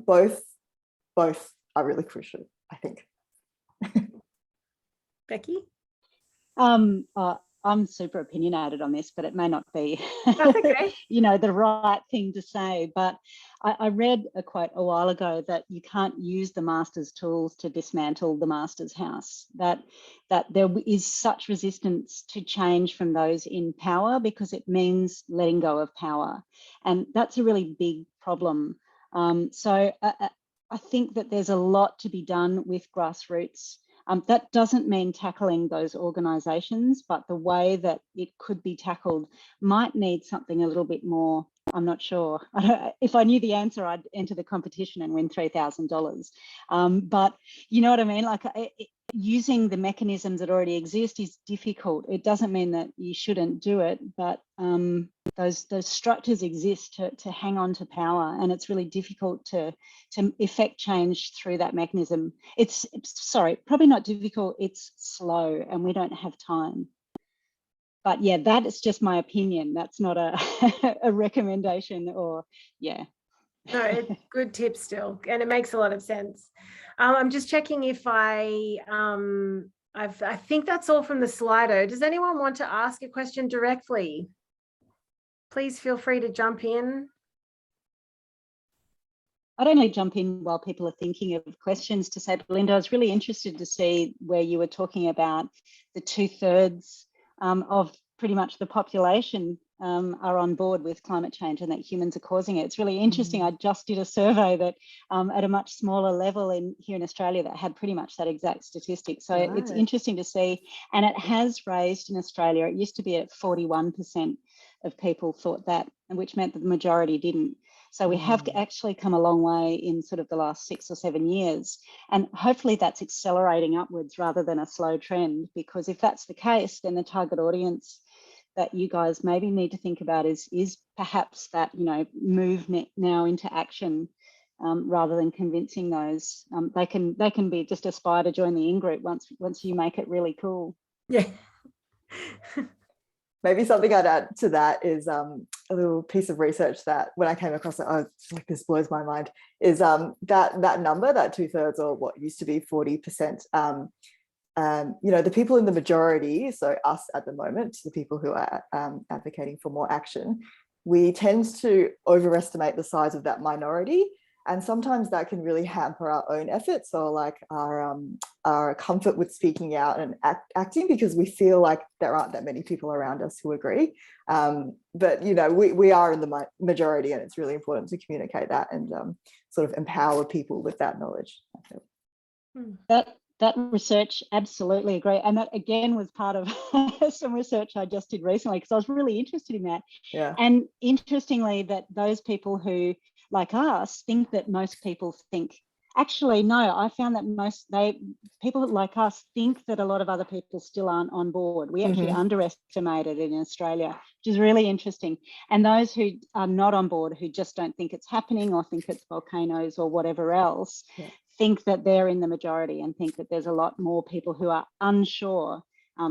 [SPEAKER 4] both are really crucial, I think.
[SPEAKER 3] Becky?
[SPEAKER 5] I'm super opinionated on this, but it may not be
[SPEAKER 3] That's okay.
[SPEAKER 5] the right thing to say. But I read a quote a while ago that you can't use the master's tools to dismantle the master's house, that there is such resistance to change from those in power because it means letting go of power. And that's a really big problem. So I think that there's a lot to be done with grassroots. That doesn't mean tackling those organisations, but the way that it could be tackled might need something a little bit more. I'm not sure. If I knew the answer, I'd enter the competition and win $3,000. But you know what I mean? Like using the mechanisms that already exist is difficult. It doesn't mean that you shouldn't do it, but those structures exist to hang on to power, and it's really difficult to effect change through that mechanism. It's probably not difficult, it's slow, and we don't have time. But yeah, that is just my opinion. That's not a recommendation or, yeah.
[SPEAKER 3] No, it's good tips still, and it makes a lot of sense. I'm just checking if I think that's all from the Slido. Does anyone want to ask a question directly? Please feel free to jump in.
[SPEAKER 5] I'd only jump in while people are thinking of questions to say, Belinda, I was really interested to see where you were talking about the 2/3 of pretty much the population are on board with climate change and that humans are causing it. It's really interesting. I just did a survey that at a much smaller level here in Australia that had pretty much that exact statistic. So it's interesting to see. And it has raised in Australia, it used to be at 41% of people thought that, which meant that the majority didn't. So we have actually come a long way in sort of the last 6 or 7 years. And hopefully that's accelerating upwards rather than a slow trend, because if that's the case, then the target audience that you guys maybe need to think about is perhaps that, you know, move now into action, rather than convincing those. They can be just aspire to join the in-group once you make it really cool.
[SPEAKER 3] Yeah.
[SPEAKER 4] Maybe something I'd add to that is a little piece of research that when I came across it, I was like, this blows my mind, is that number, that 2/3 or what used to be 40%, you know, the people in the majority, so us at the moment, the people who are advocating for more action, we tend to overestimate the size of that minority. And sometimes that can really hamper our own efforts, or like our comfort with speaking out and acting, because we feel like there aren't that many people around us who agree. But, you know, we are in the majority, and it's really important to communicate that and sort of empower people with that knowledge.
[SPEAKER 5] That research, absolutely agree. And that again was part of some research I just did recently, because I was really interested in that.
[SPEAKER 4] Yeah.
[SPEAKER 5] And interestingly, that those people who, like us, think that most people think, actually, no, I found that people like us think that a lot of other people still aren't on board. We actually underestimate it in Australia, which is really interesting. And those who are not on board, who just don't think it's happening or think it's volcanoes or whatever else, think that they're in the majority and think that there's a lot more people who are unsure,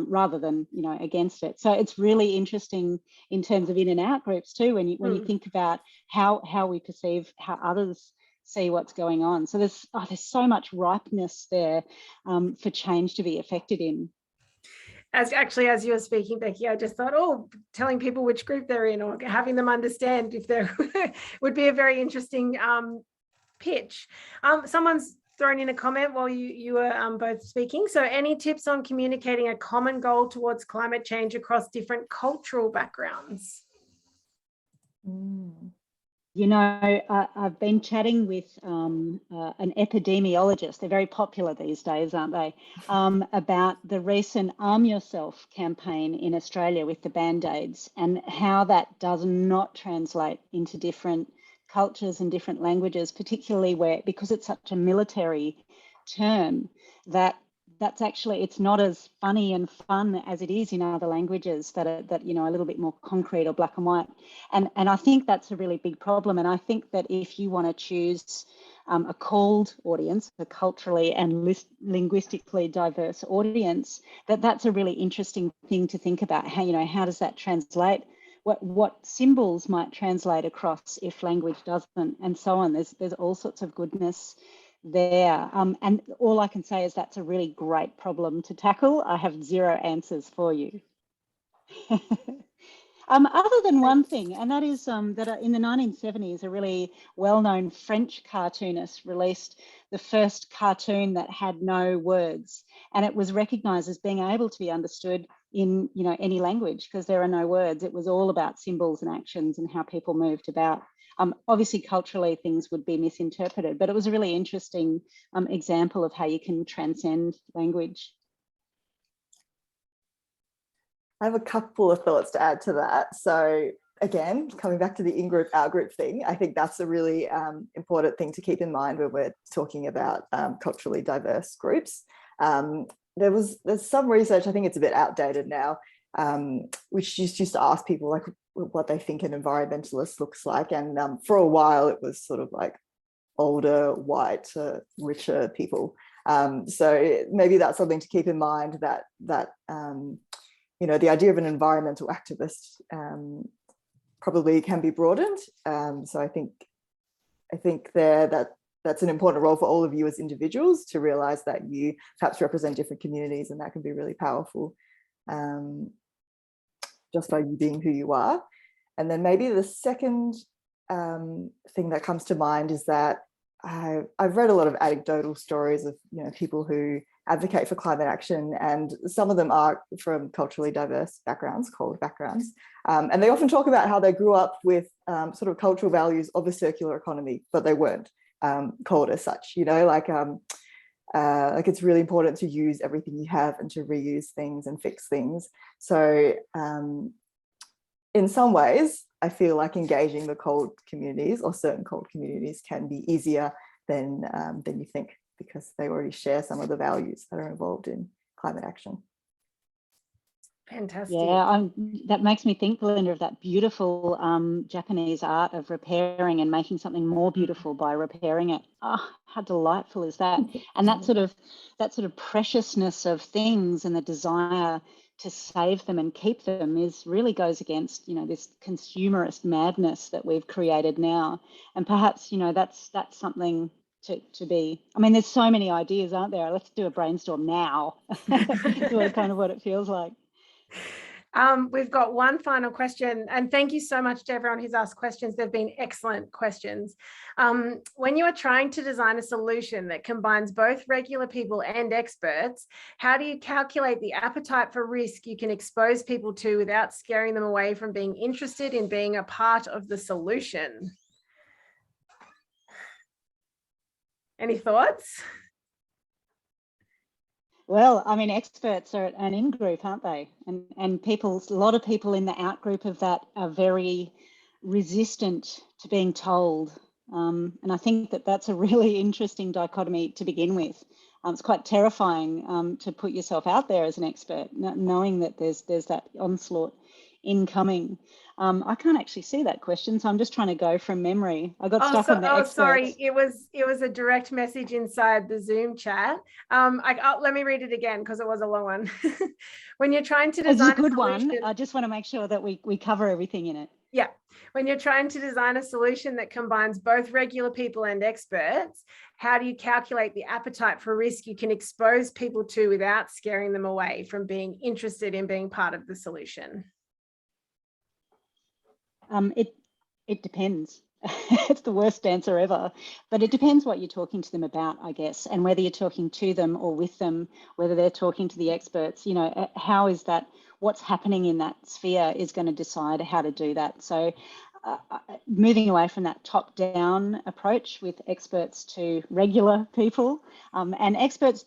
[SPEAKER 5] rather than, you know, against it. So it's really interesting in terms of in and out groups too, when you think about how we perceive, how others see what's going on. So there's so much ripeness there for change to be affected in.
[SPEAKER 3] As you were speaking, Becky, I just thought, telling people which group they're in, or having them understand if there would be a very interesting pitch. Someone's thrown in a comment while you were both speaking. So any tips on communicating a common goal towards climate change across different cultural backgrounds?
[SPEAKER 5] You know, I've been chatting with an epidemiologist. They're very popular these days, aren't they? About the recent Arm Yourself campaign in Australia with the Band-Aids, and how that does not translate into different cultures and different languages, particularly because it's such a military term, that's actually, it's not as funny and fun as it is in other languages that you know, a little bit more concrete or black and white. And I think that's a really big problem. And I think that if you want to choose a called audience, a culturally and linguistically diverse audience, that's a really interesting thing to think about. How does that translate? What symbols might translate across if language doesn't, and so on. There's all sorts of goodness there. And all I can say is that's a really great problem to tackle. I have zero answers for you. Other than one thing, and that is that in the 1970s, a really well-known French cartoonist released the first cartoon that had no words, and it was recognised as being able to be understood in, you know, any language, because there are no words. It was all about symbols and actions and how people moved about. Obviously, culturally, things would be misinterpreted, but it was a really interesting example of how you can transcend language.
[SPEAKER 4] I have a couple of thoughts to add to that. So again, coming back to the in-group, out-group thing, I think that's a really important thing to keep in mind when we're talking about culturally diverse groups. There's some research, I think it's a bit outdated now, which used to ask people like what they think an environmentalist looks like. And for a while, it was sort of like older, white, richer people. So maybe that's something to keep in mind, that you know, the idea of an environmental activist probably can be broadened. So I think that's an important role for all of you as individuals, to realize that you perhaps represent different communities, and that can be really powerful just by you being who you are. And then maybe the second thing that comes to mind is that I've read a lot of anecdotal stories of, you know, people who advocate for climate action, and some of them are from culturally diverse backgrounds, cold backgrounds, and they often talk about how they grew up with sort of cultural values of a circular economy, but they weren't called as such. You know, like it's really important to use everything you have and to reuse things and fix things. So in some ways, I feel like engaging the cold communities or certain cold communities can be easier than you think, because they already share some of the values that are involved in climate action.
[SPEAKER 3] Fantastic.
[SPEAKER 5] Yeah, that makes me think, Belinda, of that beautiful Japanese art of repairing and making something more beautiful by repairing it. Oh, how delightful is that? And that sort of preciousness of things and the desire to save them and keep them really goes against, this consumerist madness that we've created now. And perhaps, that's something to be. I mean, there's so many ideas, aren't there? Let's do a brainstorm now. It's kind of what it feels like.
[SPEAKER 3] We've got one final question, and thank you so much to everyone who's asked questions. They've been excellent questions. When you are trying to design a solution that combines both regular people and experts, how do you calculate the appetite for risk you can expose people to without scaring them away from being interested in being a part of the solution? Any thoughts?
[SPEAKER 5] Well, I mean, experts are an in-group, aren't they? And a lot of people in the out-group of that are very resistant to being told. And I think that's a really interesting dichotomy to begin with. It's quite terrifying to put yourself out there as an expert, knowing that there's that onslaught incoming. I can't actually see that question, so I'm just trying to go from memory. I got stuck on the experts.
[SPEAKER 3] Sorry, it was a direct message inside the Zoom chat. Let me read it again because it was a long one. When you're trying to design
[SPEAKER 5] it's a good one, I just want to make sure that we cover everything in it.
[SPEAKER 3] Yeah, when you're trying to design a solution that combines both regular people and experts, how do you calculate the appetite for risk you can expose people to without scaring them away from being interested in being part of the solution?
[SPEAKER 5] It depends. It's the worst answer ever, but it depends what you're talking to them about, I guess, and whether you're talking to them or with them, whether they're talking to the experts, how is that, what's happening in that sphere is going to decide how to do that. So moving away from that top-down approach with experts to regular people, and experts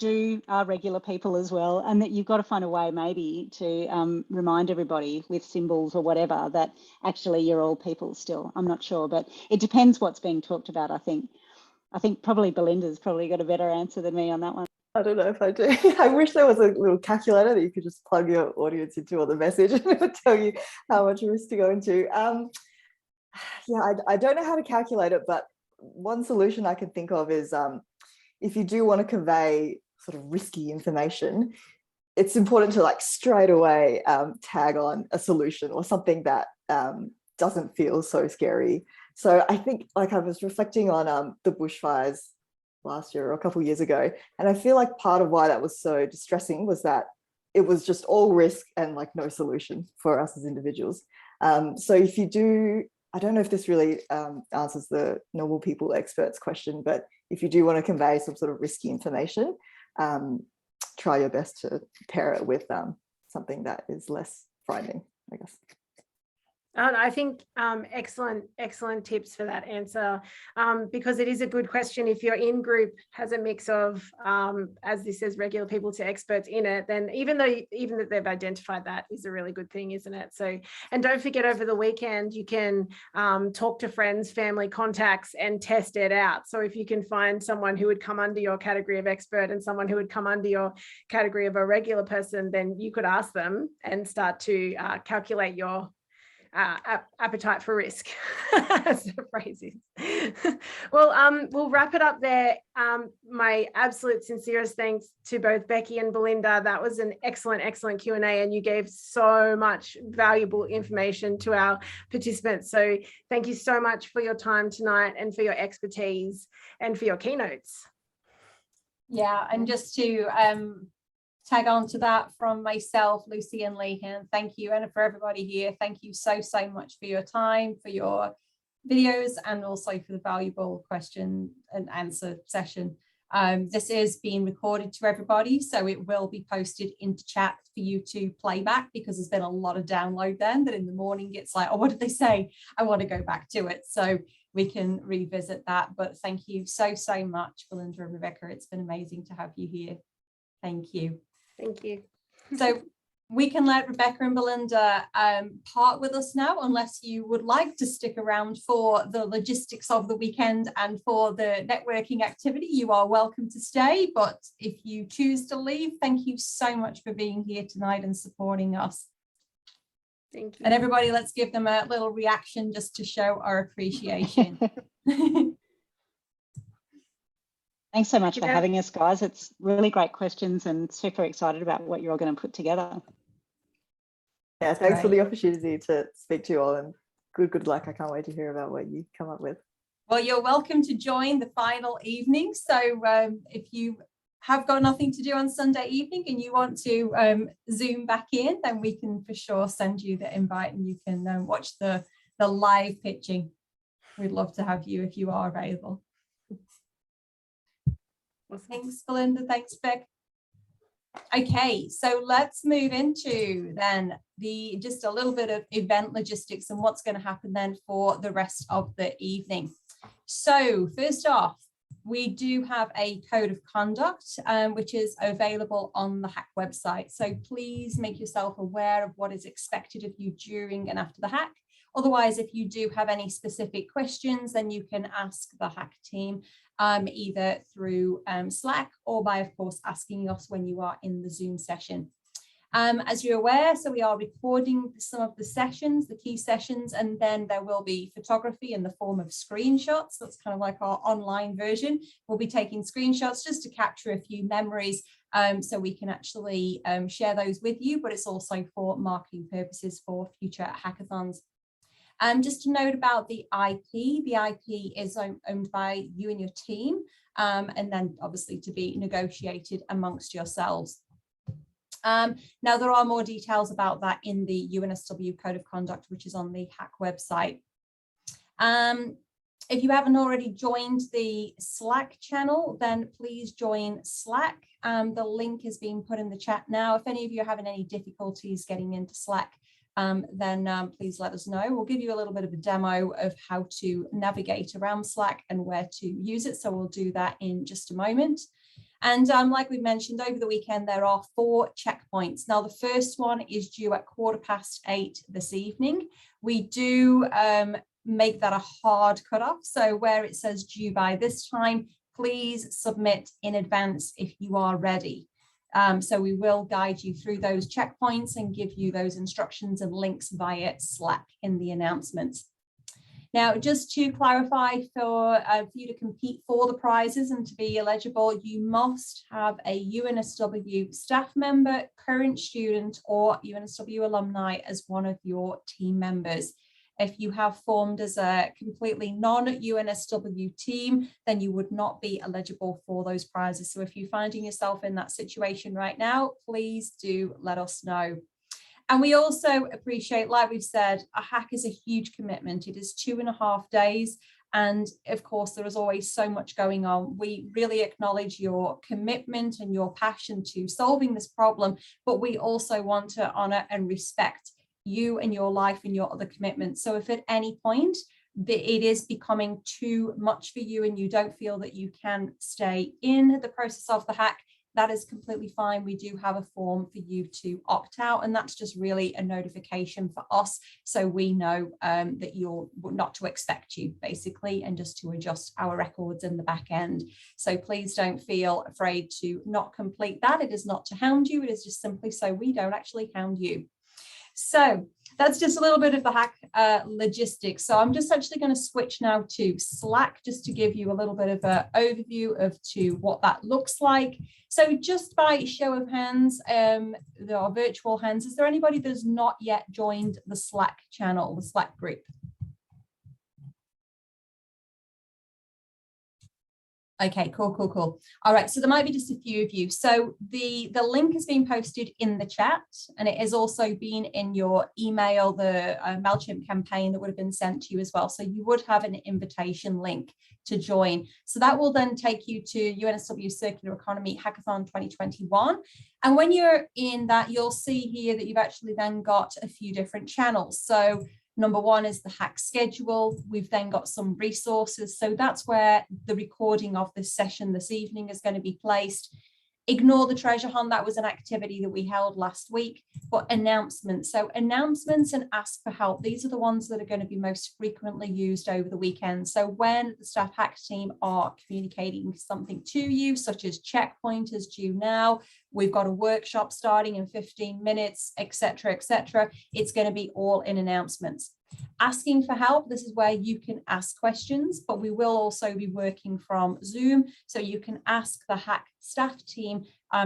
[SPEAKER 5] are regular people as well, and that you've got to find a way maybe to remind everybody with symbols or whatever that actually you're all people still. I'm not sure, but it depends what's being talked about, I think. I think probably Belinda's probably got a better answer than me on that one.
[SPEAKER 4] I don't know if I do. I wish there was a little calculator that you could just plug your audience into on the message and it would tell you how much risk to go into. Yeah, I don't know how to calculate it, but one solution I can think of is if you do want to convey sort of risky information, it's important to straight away tag on a solution or something that doesn't feel so scary. So I think I was reflecting on the bushfires last year or a couple of years ago, and I feel like part of why that was so distressing was that it was just all risk and no solution for us as individuals. So if you do, I don't know if this really answers the normal people experts question, but if you do want to convey some sort of risky information, try your best to pair it with something that is less frightening, I guess.
[SPEAKER 3] I think excellent tips for that answer, because it is a good question. If your in-group has a mix of, as this says, regular people to experts in it, then even that they've identified that is a really good thing, isn't it? So, and don't forget, over the weekend, you can talk to friends, family, contacts, and test it out. So if you can find someone who would come under your category of expert and someone who would come under your category of a regular person, then you could ask them and start to calculate your appetite for risk, as the phrase is. Well, we'll wrap it up there. My absolute sincerest thanks to both Becky and Belinda. That was an excellent Q&A, and you gave so much valuable information to our participants. So thank you so much for your time tonight and for your expertise and for your keynotes.
[SPEAKER 1] Yeah, and just to tag on to that from myself, Lucy and Lehan, thank you, and for everybody here, thank you so much for your time, for your videos, and also for the valuable question and answer session. This is being recorded to everybody, so it will be posted into chat for you to play back, because there's been a lot of download then that in the morning it's like, oh, what did they say? I want to go back to it, so we can revisit that. But thank you so much, Belinda and Rebecca. It's been amazing to have you here. Thank you.
[SPEAKER 3] Thank you.
[SPEAKER 1] So we can let Rebecca and Belinda part with us now, unless you would like to stick around for the logistics of the weekend and for the networking activity. You are welcome to stay, but if you choose to leave, thank you so much for being here tonight and supporting us.
[SPEAKER 3] Thank you.
[SPEAKER 1] And everybody, let's give them a little reaction just to show our appreciation.
[SPEAKER 7] Thanks so much for having us, guys. It's really great questions and super excited about what you're all going to put together.
[SPEAKER 4] Yeah, thanks for the opportunity to speak to you all, and good luck. I can't wait to hear about what you come up with.
[SPEAKER 1] Well, you're welcome to join the final evening. So if you have got nothing to do on Sunday evening and you want to Zoom back in, then we can for sure send you the invite and you can watch the live pitching. We'd love to have you if you are available. Well, thanks, Belinda. Thanks, Beck. Okay, so let's move into then just a little bit of event logistics and what's going to happen then for the rest of the evening. So first off, we do have a code of conduct, which is available on the hack website. So please make yourself aware of what is expected of you during and after the hack. Otherwise, if you do have any specific questions, then you can ask the hack team either through Slack or by, of course, asking us when you are in the Zoom session. As you're aware, so we are recording some of the sessions, the key sessions, and then there will be photography in the form of screenshots. That's kind of like our online version. We'll be taking screenshots just to capture a few memories so we can actually share those with you, but it's also for marketing purposes for future hackathons. Just to note about the IP is owned by you and your team, and then obviously to be negotiated amongst yourselves. Now, there are more details about that in the UNSW Code of Conduct, which is on the hack website. If you haven't already joined the Slack channel, then please join Slack. The link is being put in the chat now. If any of you are having any difficulties getting into Slack, then please let us know. We'll give you a little bit of a demo of how to navigate around Slack and where to use it. So we'll do that in just a moment. And like we mentioned, over the weekend, there are 4 checkpoints. Now, the first one is due at 8:15 this evening. We do make that a hard cutoff. So where it says due by this time, please submit in advance if you are ready. So we will guide you through those checkpoints and give you those instructions and links via Slack in the announcements. Now, just to clarify, for you to compete for the prizes and to be eligible, you must have a UNSW staff member, current student, or UNSW alumni as one of your team members. If you have formed as a completely non-UNSW team, then you would not be eligible for those prizes. So if you're finding yourself in that situation right now, please do let us know. And we also appreciate, like we've said, a hack is a huge commitment. It is 2.5 days. And of course, there is always so much going on. We really acknowledge your commitment and your passion to solving this problem, but we also want to honor and respect you and your life and your other commitments. So if at any point it is becoming too much for you and you don't feel that you can stay in the process of the hack, that is completely fine. We do have a form for you to opt out, and that's just really a notification for us, so we know that you're not to expect you, basically, and just to adjust our records in the back end. So please don't feel afraid to not complete that. It is not to hound you. It is just simply so we don't actually hound you. So that's just a little bit of the hack logistics. So I'm just actually going to switch now to Slack just to give you a little bit of an overview of to what that looks like. So just by show of hands, there are virtual hands. Is there anybody that's not yet joined the Slack channel, the Slack group? Okay, cool. All right, so there might be just a few of you. So the link has been posted in the chat, and it has also been in your email, the MailChimp campaign that would have been sent to you as well. So you would have an invitation link to join. So that will then take you to UNSW Circular Economy Hackathon 2021. And when you're in that, you'll see here that you've actually then got a few different channels. So number 1 is the hack schedule. We've then got some resources. So that's where the recording of this session this evening is going to be placed. Ignore the treasure hunt. That was an activity that we held last week. But announcements. So announcements and ask for help. These are the ones that are going to be most frequently used over the weekend. So when the Staff Hack team are communicating something to you, such as checkpoint is due now, we've got a workshop starting in 15 minutes, etc., etc., it's going to be all in announcements. Asking for help, this is where you can ask questions, but we will also be working from Zoom, so you can ask the Hack staff team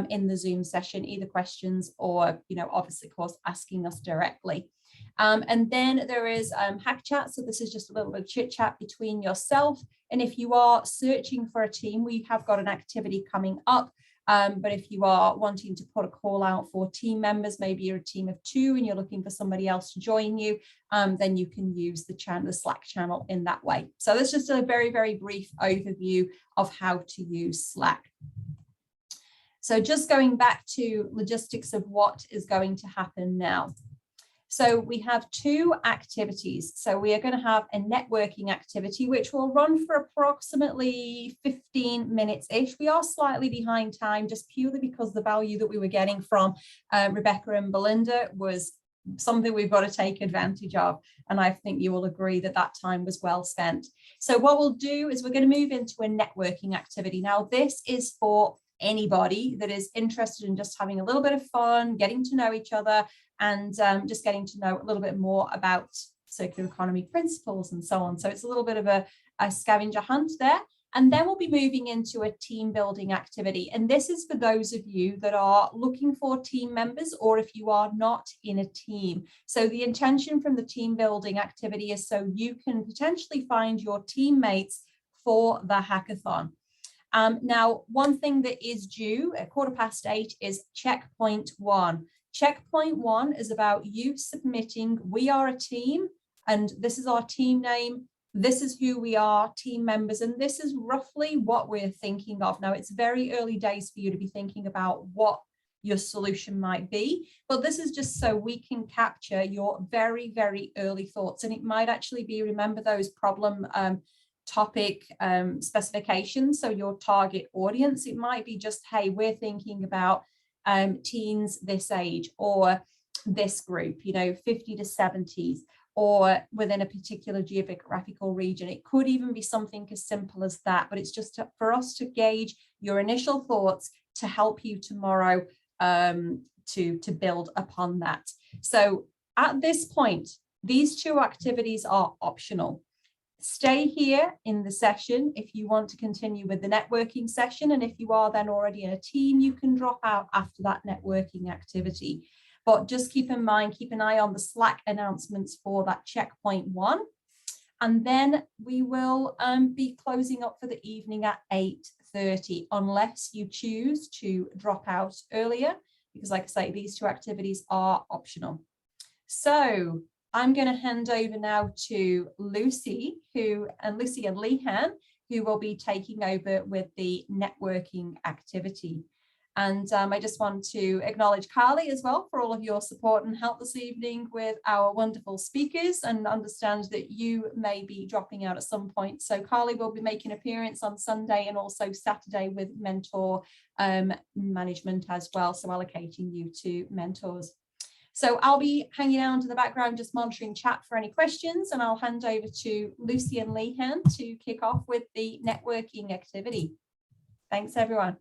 [SPEAKER 1] in the Zoom session, either questions or, obviously, of course, asking us directly. And then there is Hack Chat, so this is just a little bit of chit chat between yourself, and if you are searching for a team, we have got an activity coming up. But if you are wanting to put a call out for team members, maybe you're a team of 2 and you're looking for somebody else to join you, then you can use the Slack channel in that way. So that's just a very, very brief overview of how to use Slack. So just going back to logistics of what is going to happen now. So we have 2 activities. So we are going to have a networking activity, which will run for approximately 15 minutes-ish. We are slightly behind time, just purely because the value that we were getting from Rebecca and Belinda was something we've got to take advantage of. And I think you will agree that that time was well spent. So what we'll do is we're going to move into a networking activity. Now, this is for anybody that is interested in just having a little bit of fun, getting to know each other, and just getting to know a little bit more about circular economy principles and so on. So it's a little bit of a scavenger hunt there. And then we'll be moving into a team building activity. And this is for those of you that are looking for team members, or if you are not in a team. So the intention from the team building activity is so you can potentially find your teammates for the hackathon. Now, one thing that is due at 8:15 is checkpoint 1. Checkpoint 1 is about you submitting, we are a team, and this is our team name. This is who we are, team members, and this is roughly what we're thinking of. Now, it's very early days for you to be thinking about what your solution might be, but this is just so we can capture your very, very early thoughts. And it might actually be, remember those problem topic specifications, so your target audience. It might be just, hey, we're thinking about teens this age, or this group, 50 to 70s, or within a particular geographical region. It could even be something as simple as that, but it's just for us to gauge your initial thoughts to help you tomorrow to build upon that. So at this point, these 2 activities are optional. Stay here in the session if you want to continue with the networking session, and if you are then already in a team, you can drop out after that networking activity. But just keep in mind, keep an eye on the Slack announcements for that checkpoint 1. And then we will be closing up for the evening at 8:30, unless you choose to drop out earlier, because like I say, these 2 activities are optional. So I'm going to hand over now to Lucy and Leanne, who will be taking over with the networking activity. And I just want to acknowledge Carly as well for all of your support and help this evening with our wonderful speakers, and understand that you may be dropping out at some point. So Carly will be making an appearance on Sunday and also Saturday with mentor management as well, so allocating you to mentors. So I'll be hanging out in the background, just monitoring chat for any questions, and I'll hand over to Lucy and Leanne to kick off with the networking activity. Thanks, everyone.